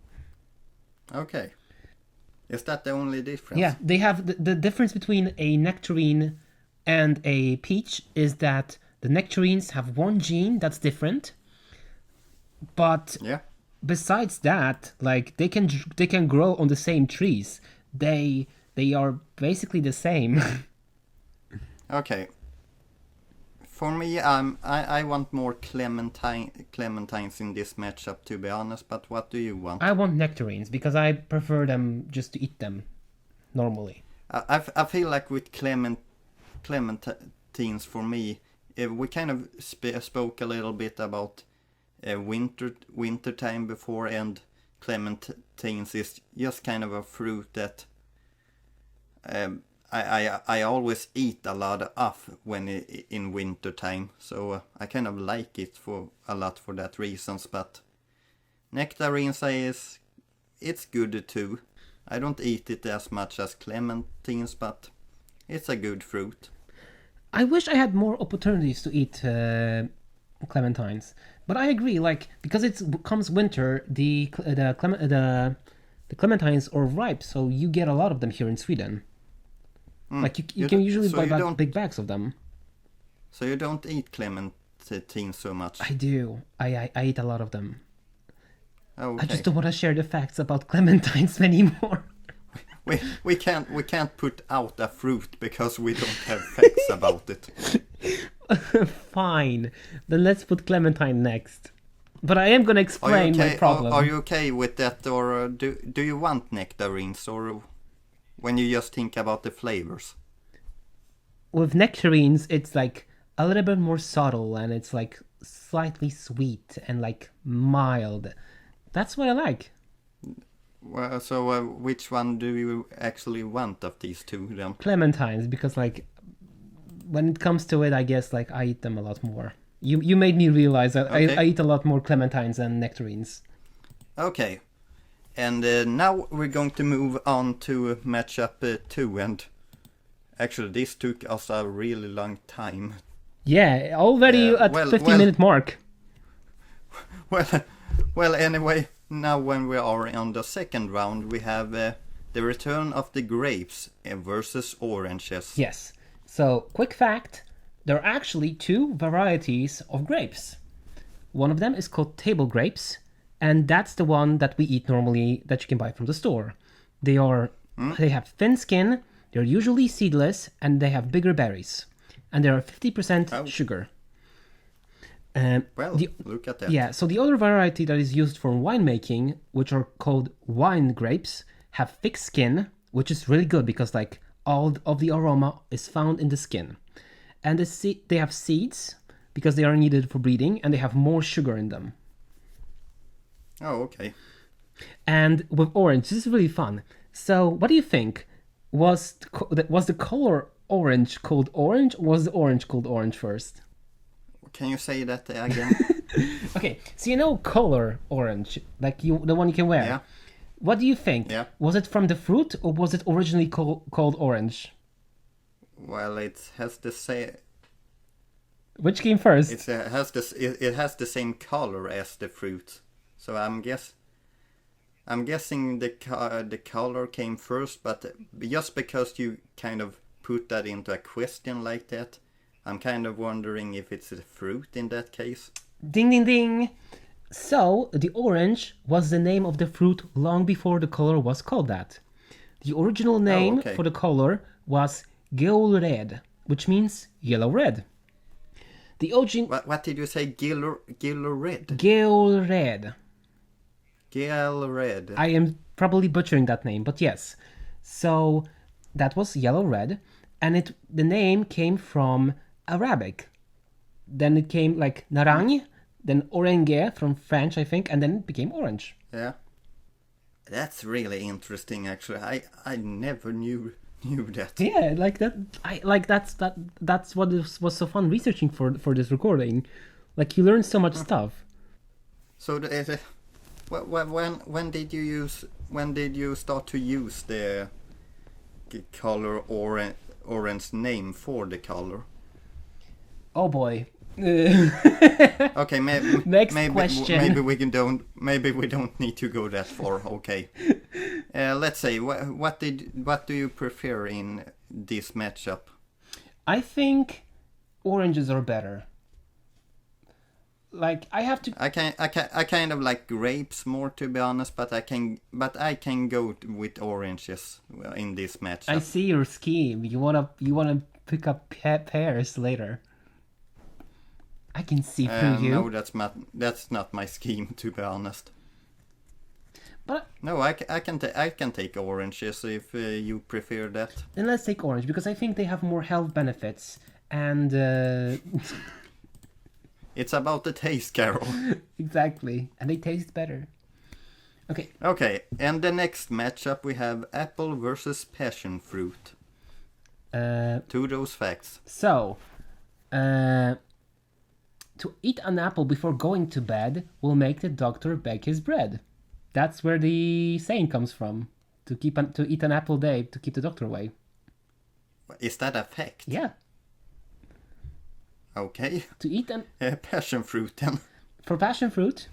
Okay. Is that the only difference? Yeah, they have the difference between a nectarine and a peach is that the nectarines have one gene that's different, but Yeah. besides that, like they can grow on the same trees. They are basically the same. Okay. For me, I want more clementines in this matchup, to be honest. But what do you want? I want nectarines because I prefer them just to eat them normally. I feel like with clementines, for me, we kind of spoke a little bit about winter time before, and clementines is just kind of a fruit that I always eat a lot of when in winter time, so I kind of like it for a lot for that reasons. But nectarines it's good too. I don't eat it as much as clementines, but it's a good fruit. I wish I had more opportunities to eat clementines, but I agree. Like because it comes winter, the clementines are ripe, so you get a lot of them here in Sweden. Like you can usually buy big bags of them. So you don't eat clementines so much? I do. I eat a lot of them. Oh, okay. I just don't want to share the facts about clementines anymore. We can't put out a fruit because we don't have facts about it. Fine. Then let's put clementine next. But I am gonna explain my problem. Are you okay with that, or do you want nectarines, or when you just think about the flavors? With nectarines, it's like a little bit more subtle, and it's like slightly sweet and like mild. That's what I like. Well, so which one do you actually want of these two then? Clementines, because like when it comes to it, I guess like I eat them a lot more. You made me realize that Okay. I eat a lot more clementines than nectarines. Okay. And now we're going to move on to matchup 2, and actually this took us a really long time. Yeah, already at 15-minute mark. Well, anyway, now when we are on the second round, we have the return of the grapes versus oranges. Yes. So, quick fact, there are actually 2 varieties of grapes. One of them is called table grapes, and that's the one that we eat normally that you can buy from the store. They have thin skin, they're usually seedless, and they have bigger berries. And they are 50% sugar. Look at that. Yeah, so the other variety that is used for winemaking, which are called wine grapes, have thick skin, which is really good because like all of the aroma is found in the skin. And they have seeds because they are needed for breeding, and they have more sugar in them. Oh, okay. And with orange, this is really fun. So, what do you think? Was the color orange called orange, or was the orange called orange first? Can you say that again? Okay, so you know color orange, like the one you can wear. Yeah. What do you think? Yeah. Was it from the fruit, or was it originally called orange? Well, it has the same. Which came first? It has the same color as the fruit, so I'm guessing the color came first, but just because you kind of put that into a question like that, I'm kind of wondering if it's a fruit in that case. Ding ding ding! So, the orange was the name of the fruit long before the color was called that. The original name for the color was geolred, which means yellow-red. The OG... What did you say? Gillored? Geolred. Gillored. I am probably butchering that name, but yes. So, that was yellow-red, and the name came from Arabic. Then it came like narang, then orange from French, I think, and then it became orange. Yeah. That's really interesting, actually. I never knew that. Yeah, like that. That's what was so fun researching for this recording. Like you learn so much stuff. So when did you start to use the color orange name for the color. Oh boy. Okay, Next question. Maybe we don't need to go that far. Okay. Let's say what do you prefer in this matchup? I think oranges are better. Like I have to. I kind of like grapes more, to be honest, but I can go with oranges in this matchup. I see your scheme. You wanna pick up pears later. I can see through you. No, that's not my scheme, to be honest. But no, I can take oranges if you prefer that. Then let's take orange because I think they have more health benefits and. It's about the taste, Karol. Exactly, and they taste better. Okay. Okay, and the next matchup we have apple versus passion fruit. To those facts. So, to eat an apple before going to bed will make the doctor beg his bread. That's where the saying comes from. To eat an apple a day to keep the doctor away. Is that a fact? Yeah. Okay. To eat an passion fruit then. For passion fruit.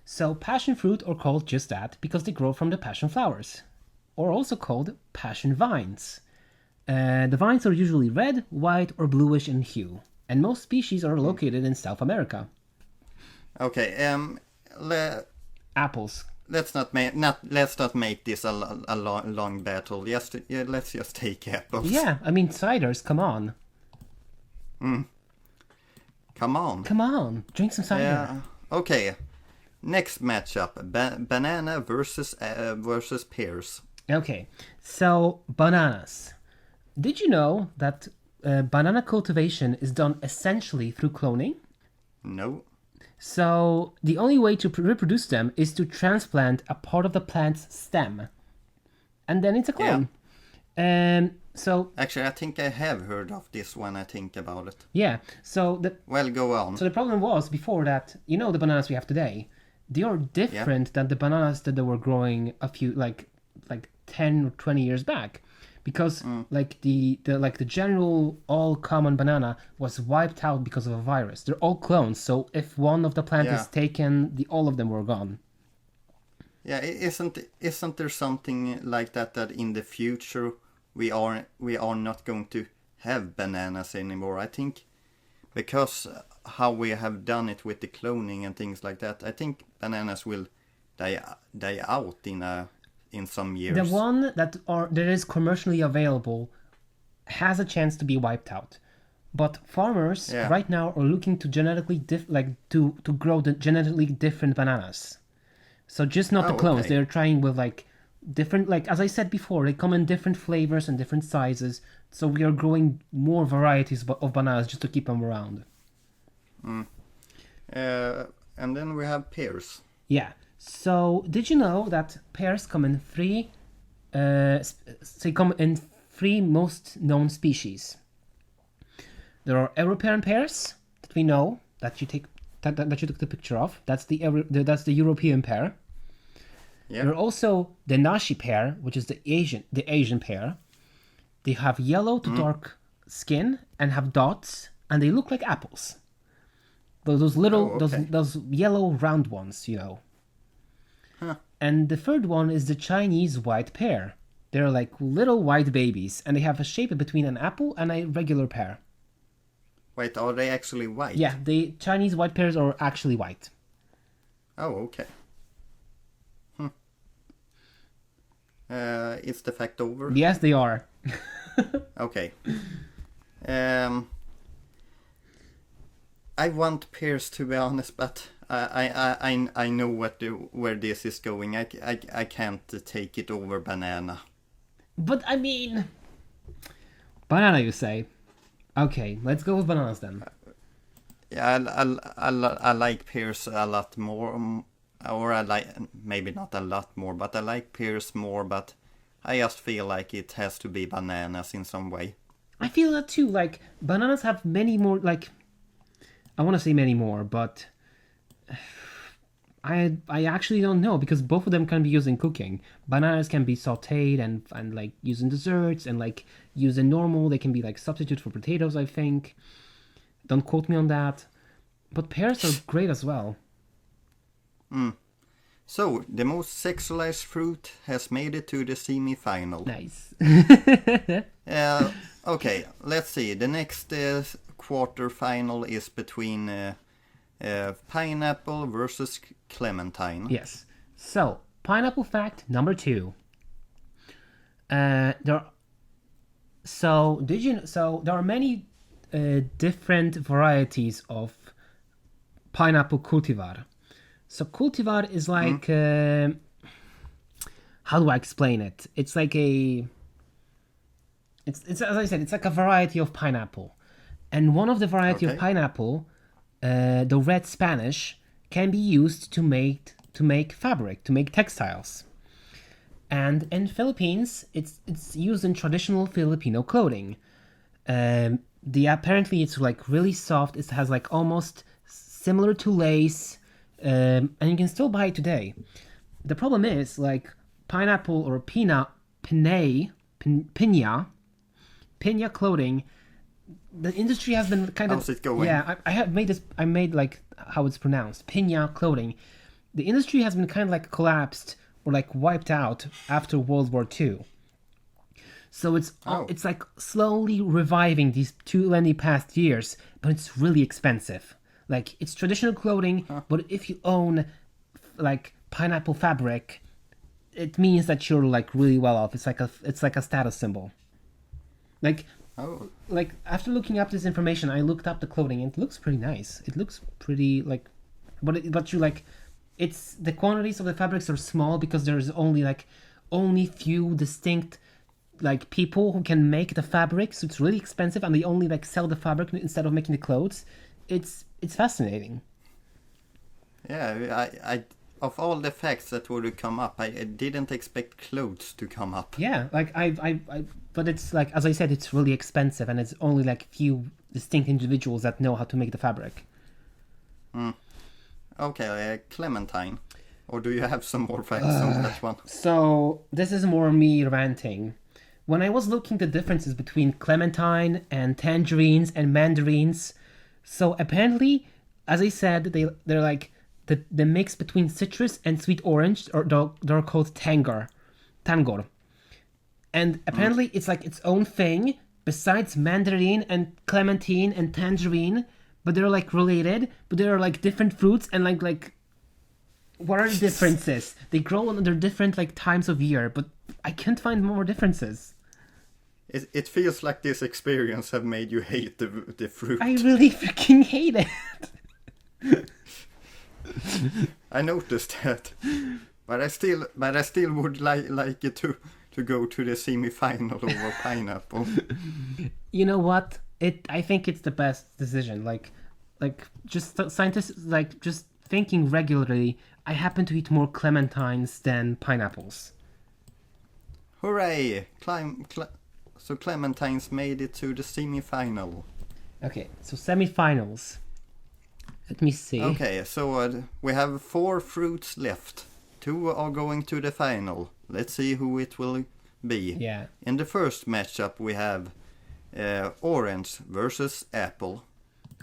So passion fruit are called just that because they grow from the passion flowers, or also called passion vines. The vines are usually red, white, or bluish in hue, and most species are located in South America. Okay. Apples. Let's not make this a long battle. Let's just take apples. Yeah, I mean ciders. Come on. Come on. Drink some cider. Yeah. Okay. Next matchup: banana versus pears. Okay, so bananas. Did you know that banana cultivation is done essentially through cloning? No. So the only way to reproduce them is to transplant a part of the plant's stem, and then it's a clone. Yeah. So actually, I think I have heard of this when I think about it. Yeah. So go on. So the problem was before that, the bananas we have today, they are different than the bananas that they were growing a few like 10 or 20 years back, because the general all common banana was wiped out because of a virus. They're all clones, so if one of the plant is taken, all of them were gone. Yeah, isn't there something like that in the future we are not going to have bananas anymore? I think because how we have done it with the cloning and things like that, I think bananas will die out in some years. The one that is commercially available has a chance to be wiped out, but farmers right now are looking to genetically to grow the genetically different bananas. So just not the clones. Okay. They're trying with different, as I said before, they come in different flavors and different sizes. So we are growing more varieties of bananas just to keep them around. And then we have pears. Yeah. So did you know that pears come in three? They come in three most known species. There are European pears that we know that you took the picture of. That's the European pear. Yeah. There are also the nashi pear, which is the Asian pear. They have yellow to dark skin and have dots, and they look like apples. Those little those yellow round ones, Huh. And the third one is the Chinese white pear. They're like little white babies, and they have a shape between an apple and a regular pear. Wait, are they actually white? Yeah, the Chinese white pears are actually white. Oh, okay. Is the fact over? Yes, they are. Okay. I want pears, to be honest, but I know where this is going. I can't take it over banana. But I mean, banana, you say? Okay, let's go with bananas then. Yeah, I like pears a lot more, or I like maybe not a lot more, but I like pears more. But I just feel like it has to be bananas in some way. I feel that too. Like bananas have many more. I want to say many more, but I actually don't know because both of them can be used in cooking. Bananas can be sautéed and like used in desserts and like used in normal. They can be like substitute for potatoes, I think. Don't quote me on that. But pears are great as well. So, the most sexualized fruit has made it to the semi-final. Nice. Okay, let's see. The next quarter final is between pineapple versus Clementine. Yes. So, pineapple fact number 2. There are many different varieties of pineapple cultivar. So cultivar is like how do I explain it? It's like it's as I said, it's like a variety of pineapple, and one of the variety of pineapple, the red Spanish, can be used to make fabric, to make textiles. And in Philippines, it's used in traditional Filipino clothing. Apparently it's like really soft. It has like almost similar to lace, and you can still buy it today. The problem is like pineapple or piña clothing. The industry has been kind of. How's it going? Yeah, I made like how it's pronounced, piña clothing. The industry has been kind of like collapsed or like wiped out after World War II. So it's like slowly reviving these 2 past years, but it's really expensive. Like it's traditional clothing, but if you own like pineapple fabric, it means that you're like really well off. It's like a status symbol. Like after looking up this information, I looked up the clothing and it looks pretty nice. It looks pretty like, but you like, it's the quantities of the fabrics are small because there's only few distinct like people who can make the fabric, so it's really expensive, and they only like sell the fabric instead of making the clothes. It's fascinating. Yeah, I of all the facts that would come up, I didn't expect clothes to come up. Yeah, like but it's like, as I said, it's really expensive, and it's only like few distinct individuals that know how to make the fabric. Okay, Clementine. Or do you have some more facts on that one? So this is more me ranting. When I was looking the differences between clementine and tangerines and mandarines, so apparently, as I said, they're like the mix between citrus and sweet orange, or they're called tangor. And apparently it's like its own thing besides mandarin and clementine and tangerine, but they're like related, but they're like different fruits, and like what are the differences? They grow under different like times of year, but I can't find more differences. It feels like this experience have made you hate the fruit. I really freaking hate it. I noticed that, but I still would like it to go to the semi-final over pineapple. You know what? I think it's the best decision. Like just scientists like just thinking regularly. I happen to eat more clementines than pineapples. Hooray! So Clementines made it to the semi-final. Okay, so semi-finals. Let me see. Okay, so we have 4 fruits left. 2 are going to the final. Let's see who it will be. Yeah. In the first matchup, we have orange versus apple.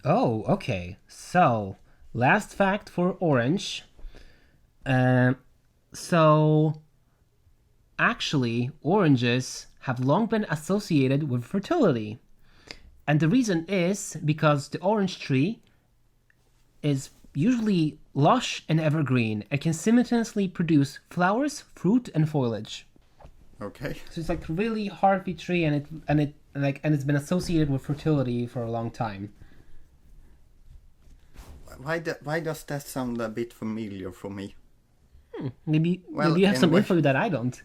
Oh, okay. So, last fact for orange. So, actually, oranges have long been associated with fertility. And the reason is because the orange tree is usually lush and evergreen and can simultaneously produce flowers, fruit, and foliage. Okay. So it's like really hearty tree, and it's been associated with fertility for a long time. Why does that sound a bit familiar for me? Maybe you have some info that I don't.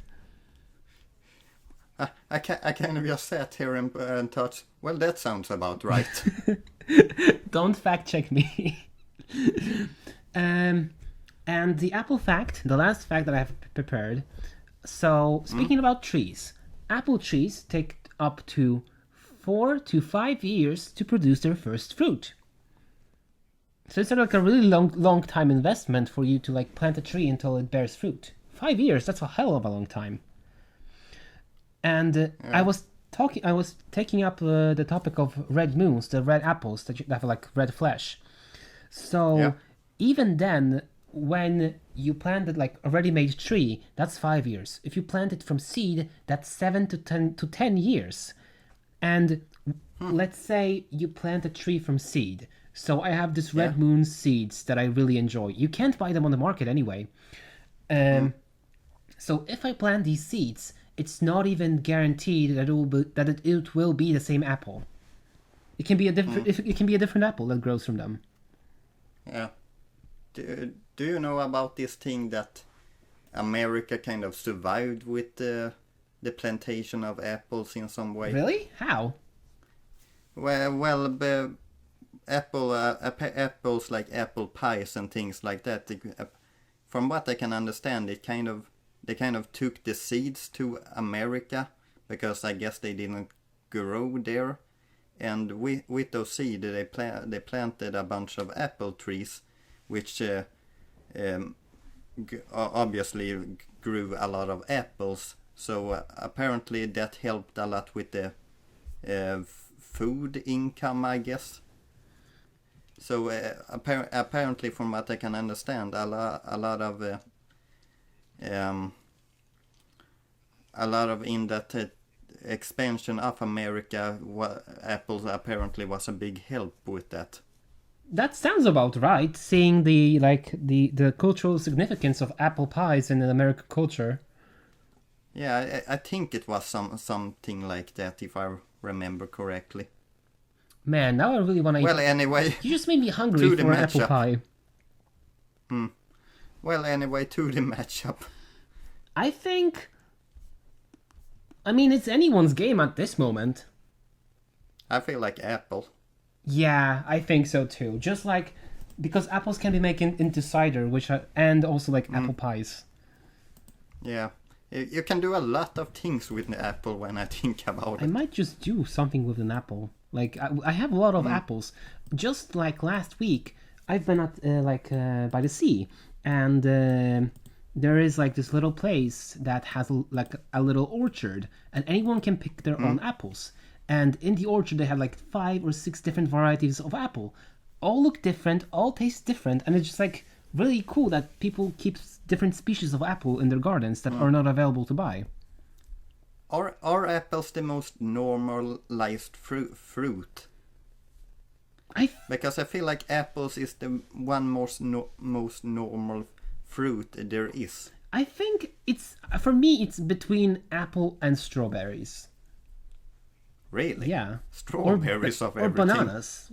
I kind of just sat here and thought, well, that sounds about right. Don't fact check me. And the apple fact, the last fact that I have prepared. So, speaking about trees, apple trees take up to 4 to 5 years to produce their first fruit. So it's like a really long time investment for you to like plant a tree until it bears fruit. 5 years, that's a hell of a long time. And I was taking up the topic of red moons, the red apples that have like red flesh. So even then, when you planted like a ready-made tree, that's 5 years. If you plant it from seed, that's 7 to 10 years. And let's say you plant a tree from seed. So I have this red moon seeds that I really enjoy. You can't buy them on the market anyway. So if I plant these seeds, it's not even guaranteed that it will be the same apple. It can be a different apple that grows from them. Yeah. Do you know about this thing that America kind of survived with the plantation of apples in some way? Really? How? Well, apples like apple pies and things like that. From what I can understand, they kind of took the seeds to America because I guess they didn't grow there, and with those seeds they planted a bunch of apple trees, which obviously grew a lot of apples. So apparently that helped a lot with the food income, I guess. So apparently, from what I can understand, a lot of in that expansion of America, apples apparently was a big help with that. That sounds about right. Seeing the cultural significance of apple pies in American culture. Yeah, I think it was something like that, if I remember correctly. Man, now I really want to eat. Well, anyway, you just made me hungry for an apple pie. Well, anyway, to the matchup. I mean, it's anyone's game at this moment. I feel like apple. Yeah, I think so too. Just like, because apples can be made into cider, and also like apple pies. Yeah. You can do a lot of things with an apple when I think about it. I might just do something with an apple. Like, I have a lot of apples. Just like last week, I've been at, by the sea. And there is, like, this little place that has, like, a little orchard. And anyone can pick their own apples. And in the orchard, they have, like, 5 or 6 different varieties of apple. All look different, all taste different. And it's just, like, really cool that people keep different species of apple in their gardens that are not available to buy. Are apples the most normalized fruit? Because I feel like apples is the one most normal fruit there is. I think for me it's between apple and strawberries. Really? Yeah. Strawberries of everything. Or bananas.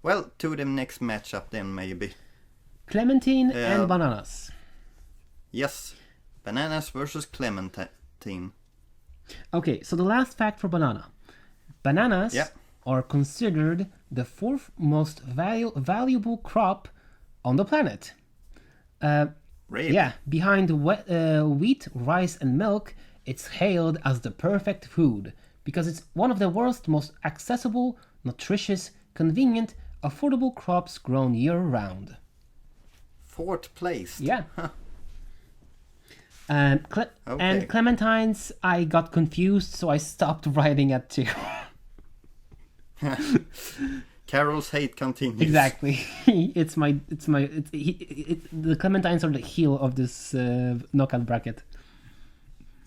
Well, to the next matchup then, maybe. Clementine and bananas. Yes. Bananas versus Clementine. Okay, so the last fact for banana. Bananas are considered the 4th most valuable crop on the planet. Really? Yeah, behind wheat, rice, and milk, it's hailed as the perfect food because it's one of the world's most accessible, nutritious, convenient, affordable crops grown year-round. 4th place. Yeah. And clementines, I got confused, so I stopped writing at 2. Karol's hate continues. Exactly. The clementines are the heel of this knockout bracket.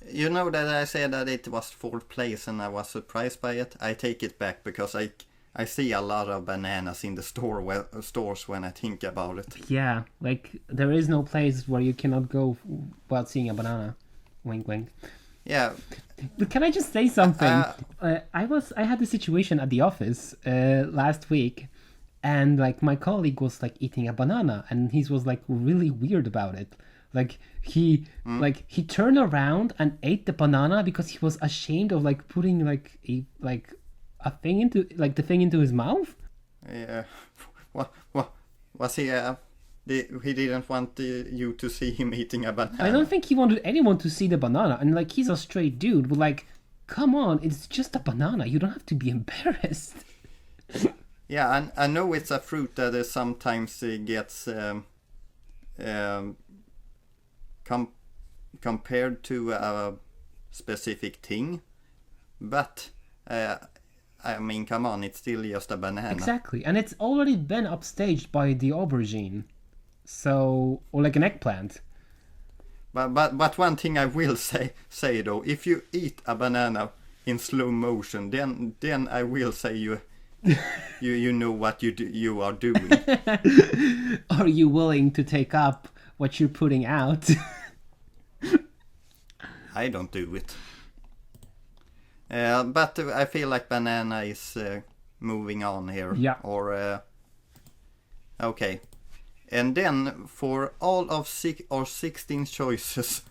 You know that I said that it was 4th place and I was surprised by it? I take it back because I see a lot of bananas in the stores when I think about it. Yeah, like there is no place where you cannot go without seeing a banana. Wink, wink. Yeah. But can I just say something? I had this situation at the office last week, and like my colleague was like eating a banana, and he was like really weird about it. Like he turned around and ate the banana because he was ashamed of like putting a thing into the thing into his mouth. Yeah. What was he? He didn't want you to see him eating a banana. I don't think he wanted anyone to see the banana, and like he's a straight dude, but like, come on, it's just a banana. You don't have to be embarrassed. Yeah, and I know it's a fruit that sometimes gets compared to a specific thing, but I mean, come on, it's still just a banana. Exactly, and it's already been upstaged by the aubergine, or like an eggplant. But one thing I will say though, if you eat a banana in slow motion, then I will say you know what you are doing. Are you willing to take up what you're putting out? I don't do it. But I feel like banana is moving on here. Yeah. Or okay. And then for all of 16 choices,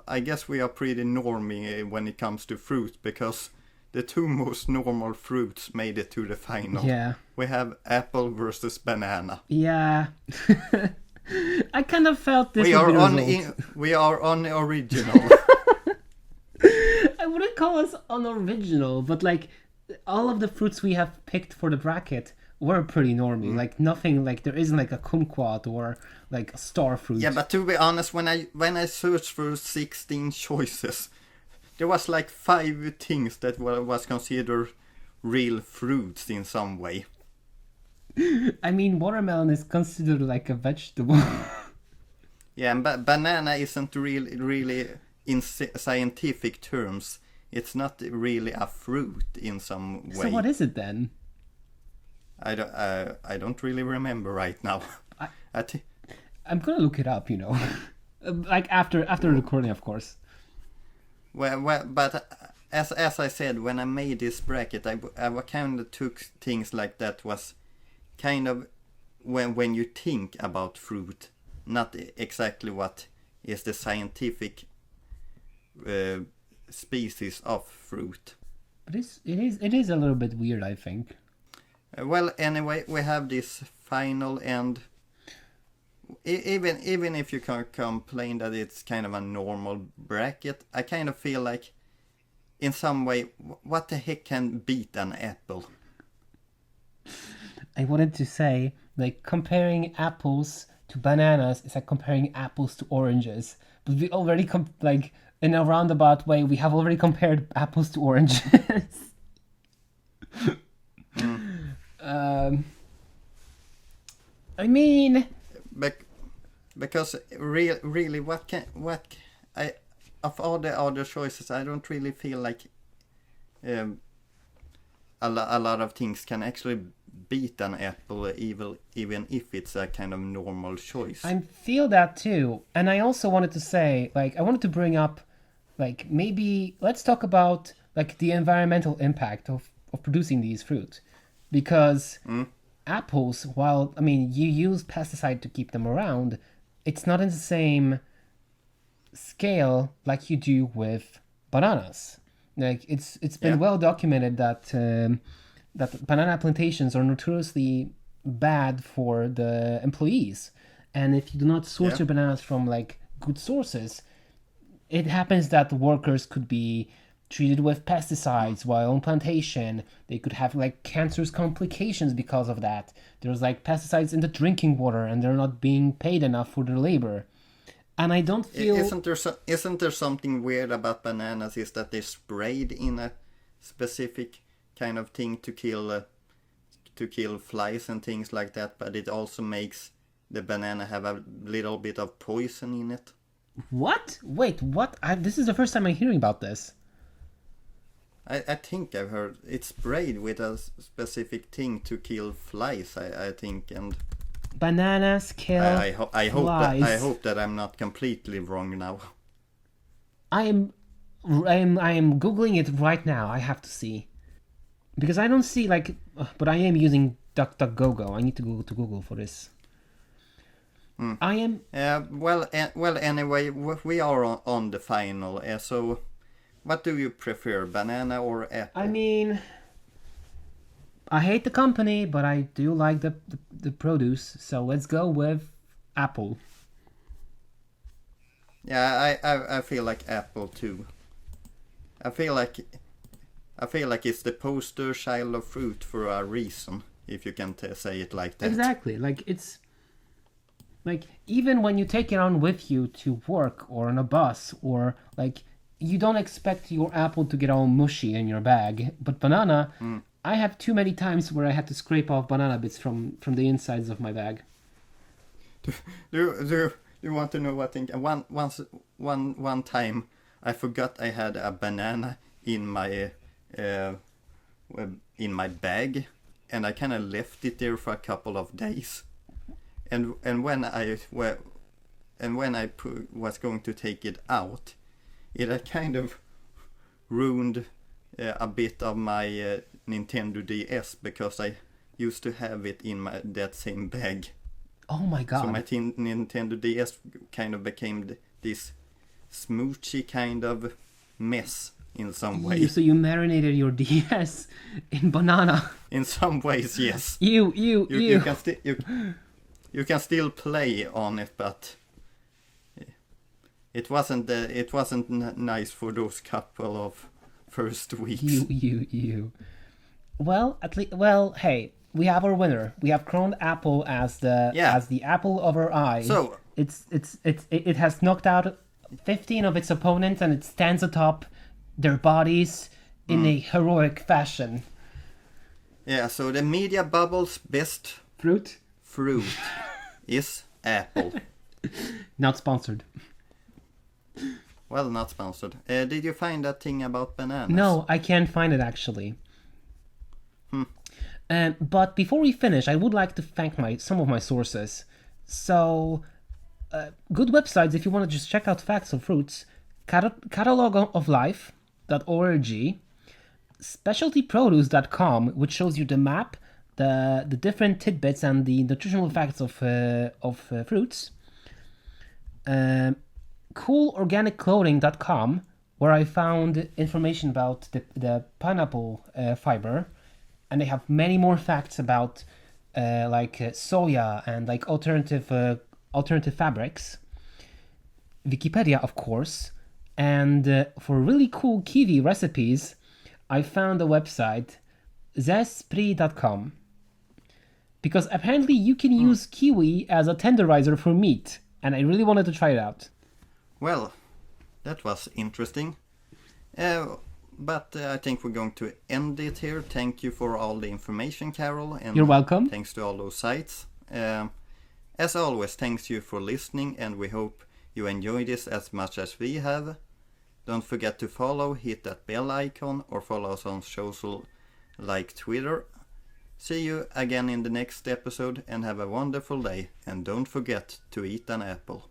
I guess we are pretty normy when it comes to fruit, because the two most normal fruits made it to the final. Yeah. We have apple versus banana. Yeah. I kind of felt this would be the result. We are unoriginal. I wouldn't call us unoriginal, but like all of the fruits we have picked for the bracket were pretty normy. Like nothing, like there isn't like a kumquat or like a star fruit. Yeah, but to be honest, when I searched for 16 choices, there was like 5 things that was considered real fruits in some way. I mean, watermelon is considered like a vegetable. Yeah, but banana isn't really in scientific terms. It's not really a fruit in some way. So what is it then? I don't really remember right now. I'm gonna look it up, like after the recording, of course. Well, but as I said, when I made this bracket, I kind of took things like that was kind of when you think about fruit, not exactly what is the scientific species of fruit. But it is a little bit weird, I think. Well, anyway, we have this final, and even if you can complain that it's kind of a normal bracket, I kind of feel like in some way, what the heck can beat an apple? I wanted to say, like, comparing apples to bananas is like comparing apples to oranges. But we already, in a roundabout way, we have already compared apples to oranges. I mean... Because really, of all the other choices, I don't really feel like a lot of things can actually beat an apple, even if it's a kind of normal choice. I feel that too, and I also wanted to say, like, I wanted to bring up, like, maybe let's talk about like the environmental impact of producing these fruits, because apples, while I mean you use pesticide to keep them around, it's not in the same scale like you do with bananas. Like it's been well documented that that banana plantations are notoriously bad for the employees, and if you do not source your bananas from like good sources, it happens that the workers could be treated with pesticides while on plantation. They could have like cancerous complications because of that. There's like pesticides in the drinking water, and they're not being paid enough for their labor. And I don't feel... Isn't there something weird about bananas is that they're sprayed in a specific kind of thing to kill flies and things like that, but it also makes the banana have a little bit of poison in it? What? Wait, what? This is the first time I'm hearing about this. I think I've heard it's sprayed with a specific thing to kill flies, I think, and... Bananas kill I hope that I'm not completely wrong now. I am googling it right now. I have to see, because I don't see like, but I am using DuckDuckGo. I need to go to Google for this. I am. Well. Anyway, we are on the final. So, what do you prefer, banana or apple? I mean, I hate the company, but I do like the produce. So let's go with apple. Yeah, I feel like apple too. I feel like I feel like it's the poster child of fruit for a reason, if you can say it like that. Exactly. Like, it's like, even when you take it on with you to work or on a bus, or like, you don't expect your apple to get all mushy in your bag. But banana, I have too many times where I had to scrape off banana bits from the insides of my bag. Do you want to know what I think? One time I forgot I had a banana in my bag, and I kind of left it there for a couple of days. And when I was going to take it out, it had kind of ruined a bit of my Nintendo DS, because I used to have it in that same bag. Oh my god. So my Nintendo DS kind of became this smoochy kind of mess in some way. So you marinated your DS in banana. In some ways, yes. You can still play on it, but it wasn't nice for those couple of first weeks. You. Well, hey, we have our winner. We have crowned Apple as the apple of our eye. So it has knocked out 15 of its opponents, and it stands atop their bodies in a heroic fashion. Yeah, so the media bubble's best Fruit is apple. Not sponsored. Well, not sponsored. Did you find that thing about bananas? No, I can't find it actually. But before we finish, I would like to thank some of my sources. So, good websites if you want to just check out facts of fruits. Catalogoflife.org, specialtyproduce.com, which shows you the map, the different tidbits and the nutritional facts of fruits. Coolorganicclothing.com, where I found information about the pineapple fiber, and they have many more facts about soya and like alternative fabrics. Wikipedia, of course, and for really cool kiwi recipes, I found the website zesprit.com, because apparently you can use kiwi as a tenderizer for meat, and I really wanted to try it out. Well, that was interesting. But I think we're going to end it here. Thank you for all the information, Karol. And you're welcome. Thanks to all those sites. As always, thanks you for listening, and we hope you enjoy this as much as we have. Don't forget to follow, hit that bell icon, or follow us on social like Twitter. See you again in the next episode, and have a wonderful day. And don't forget to eat an apple.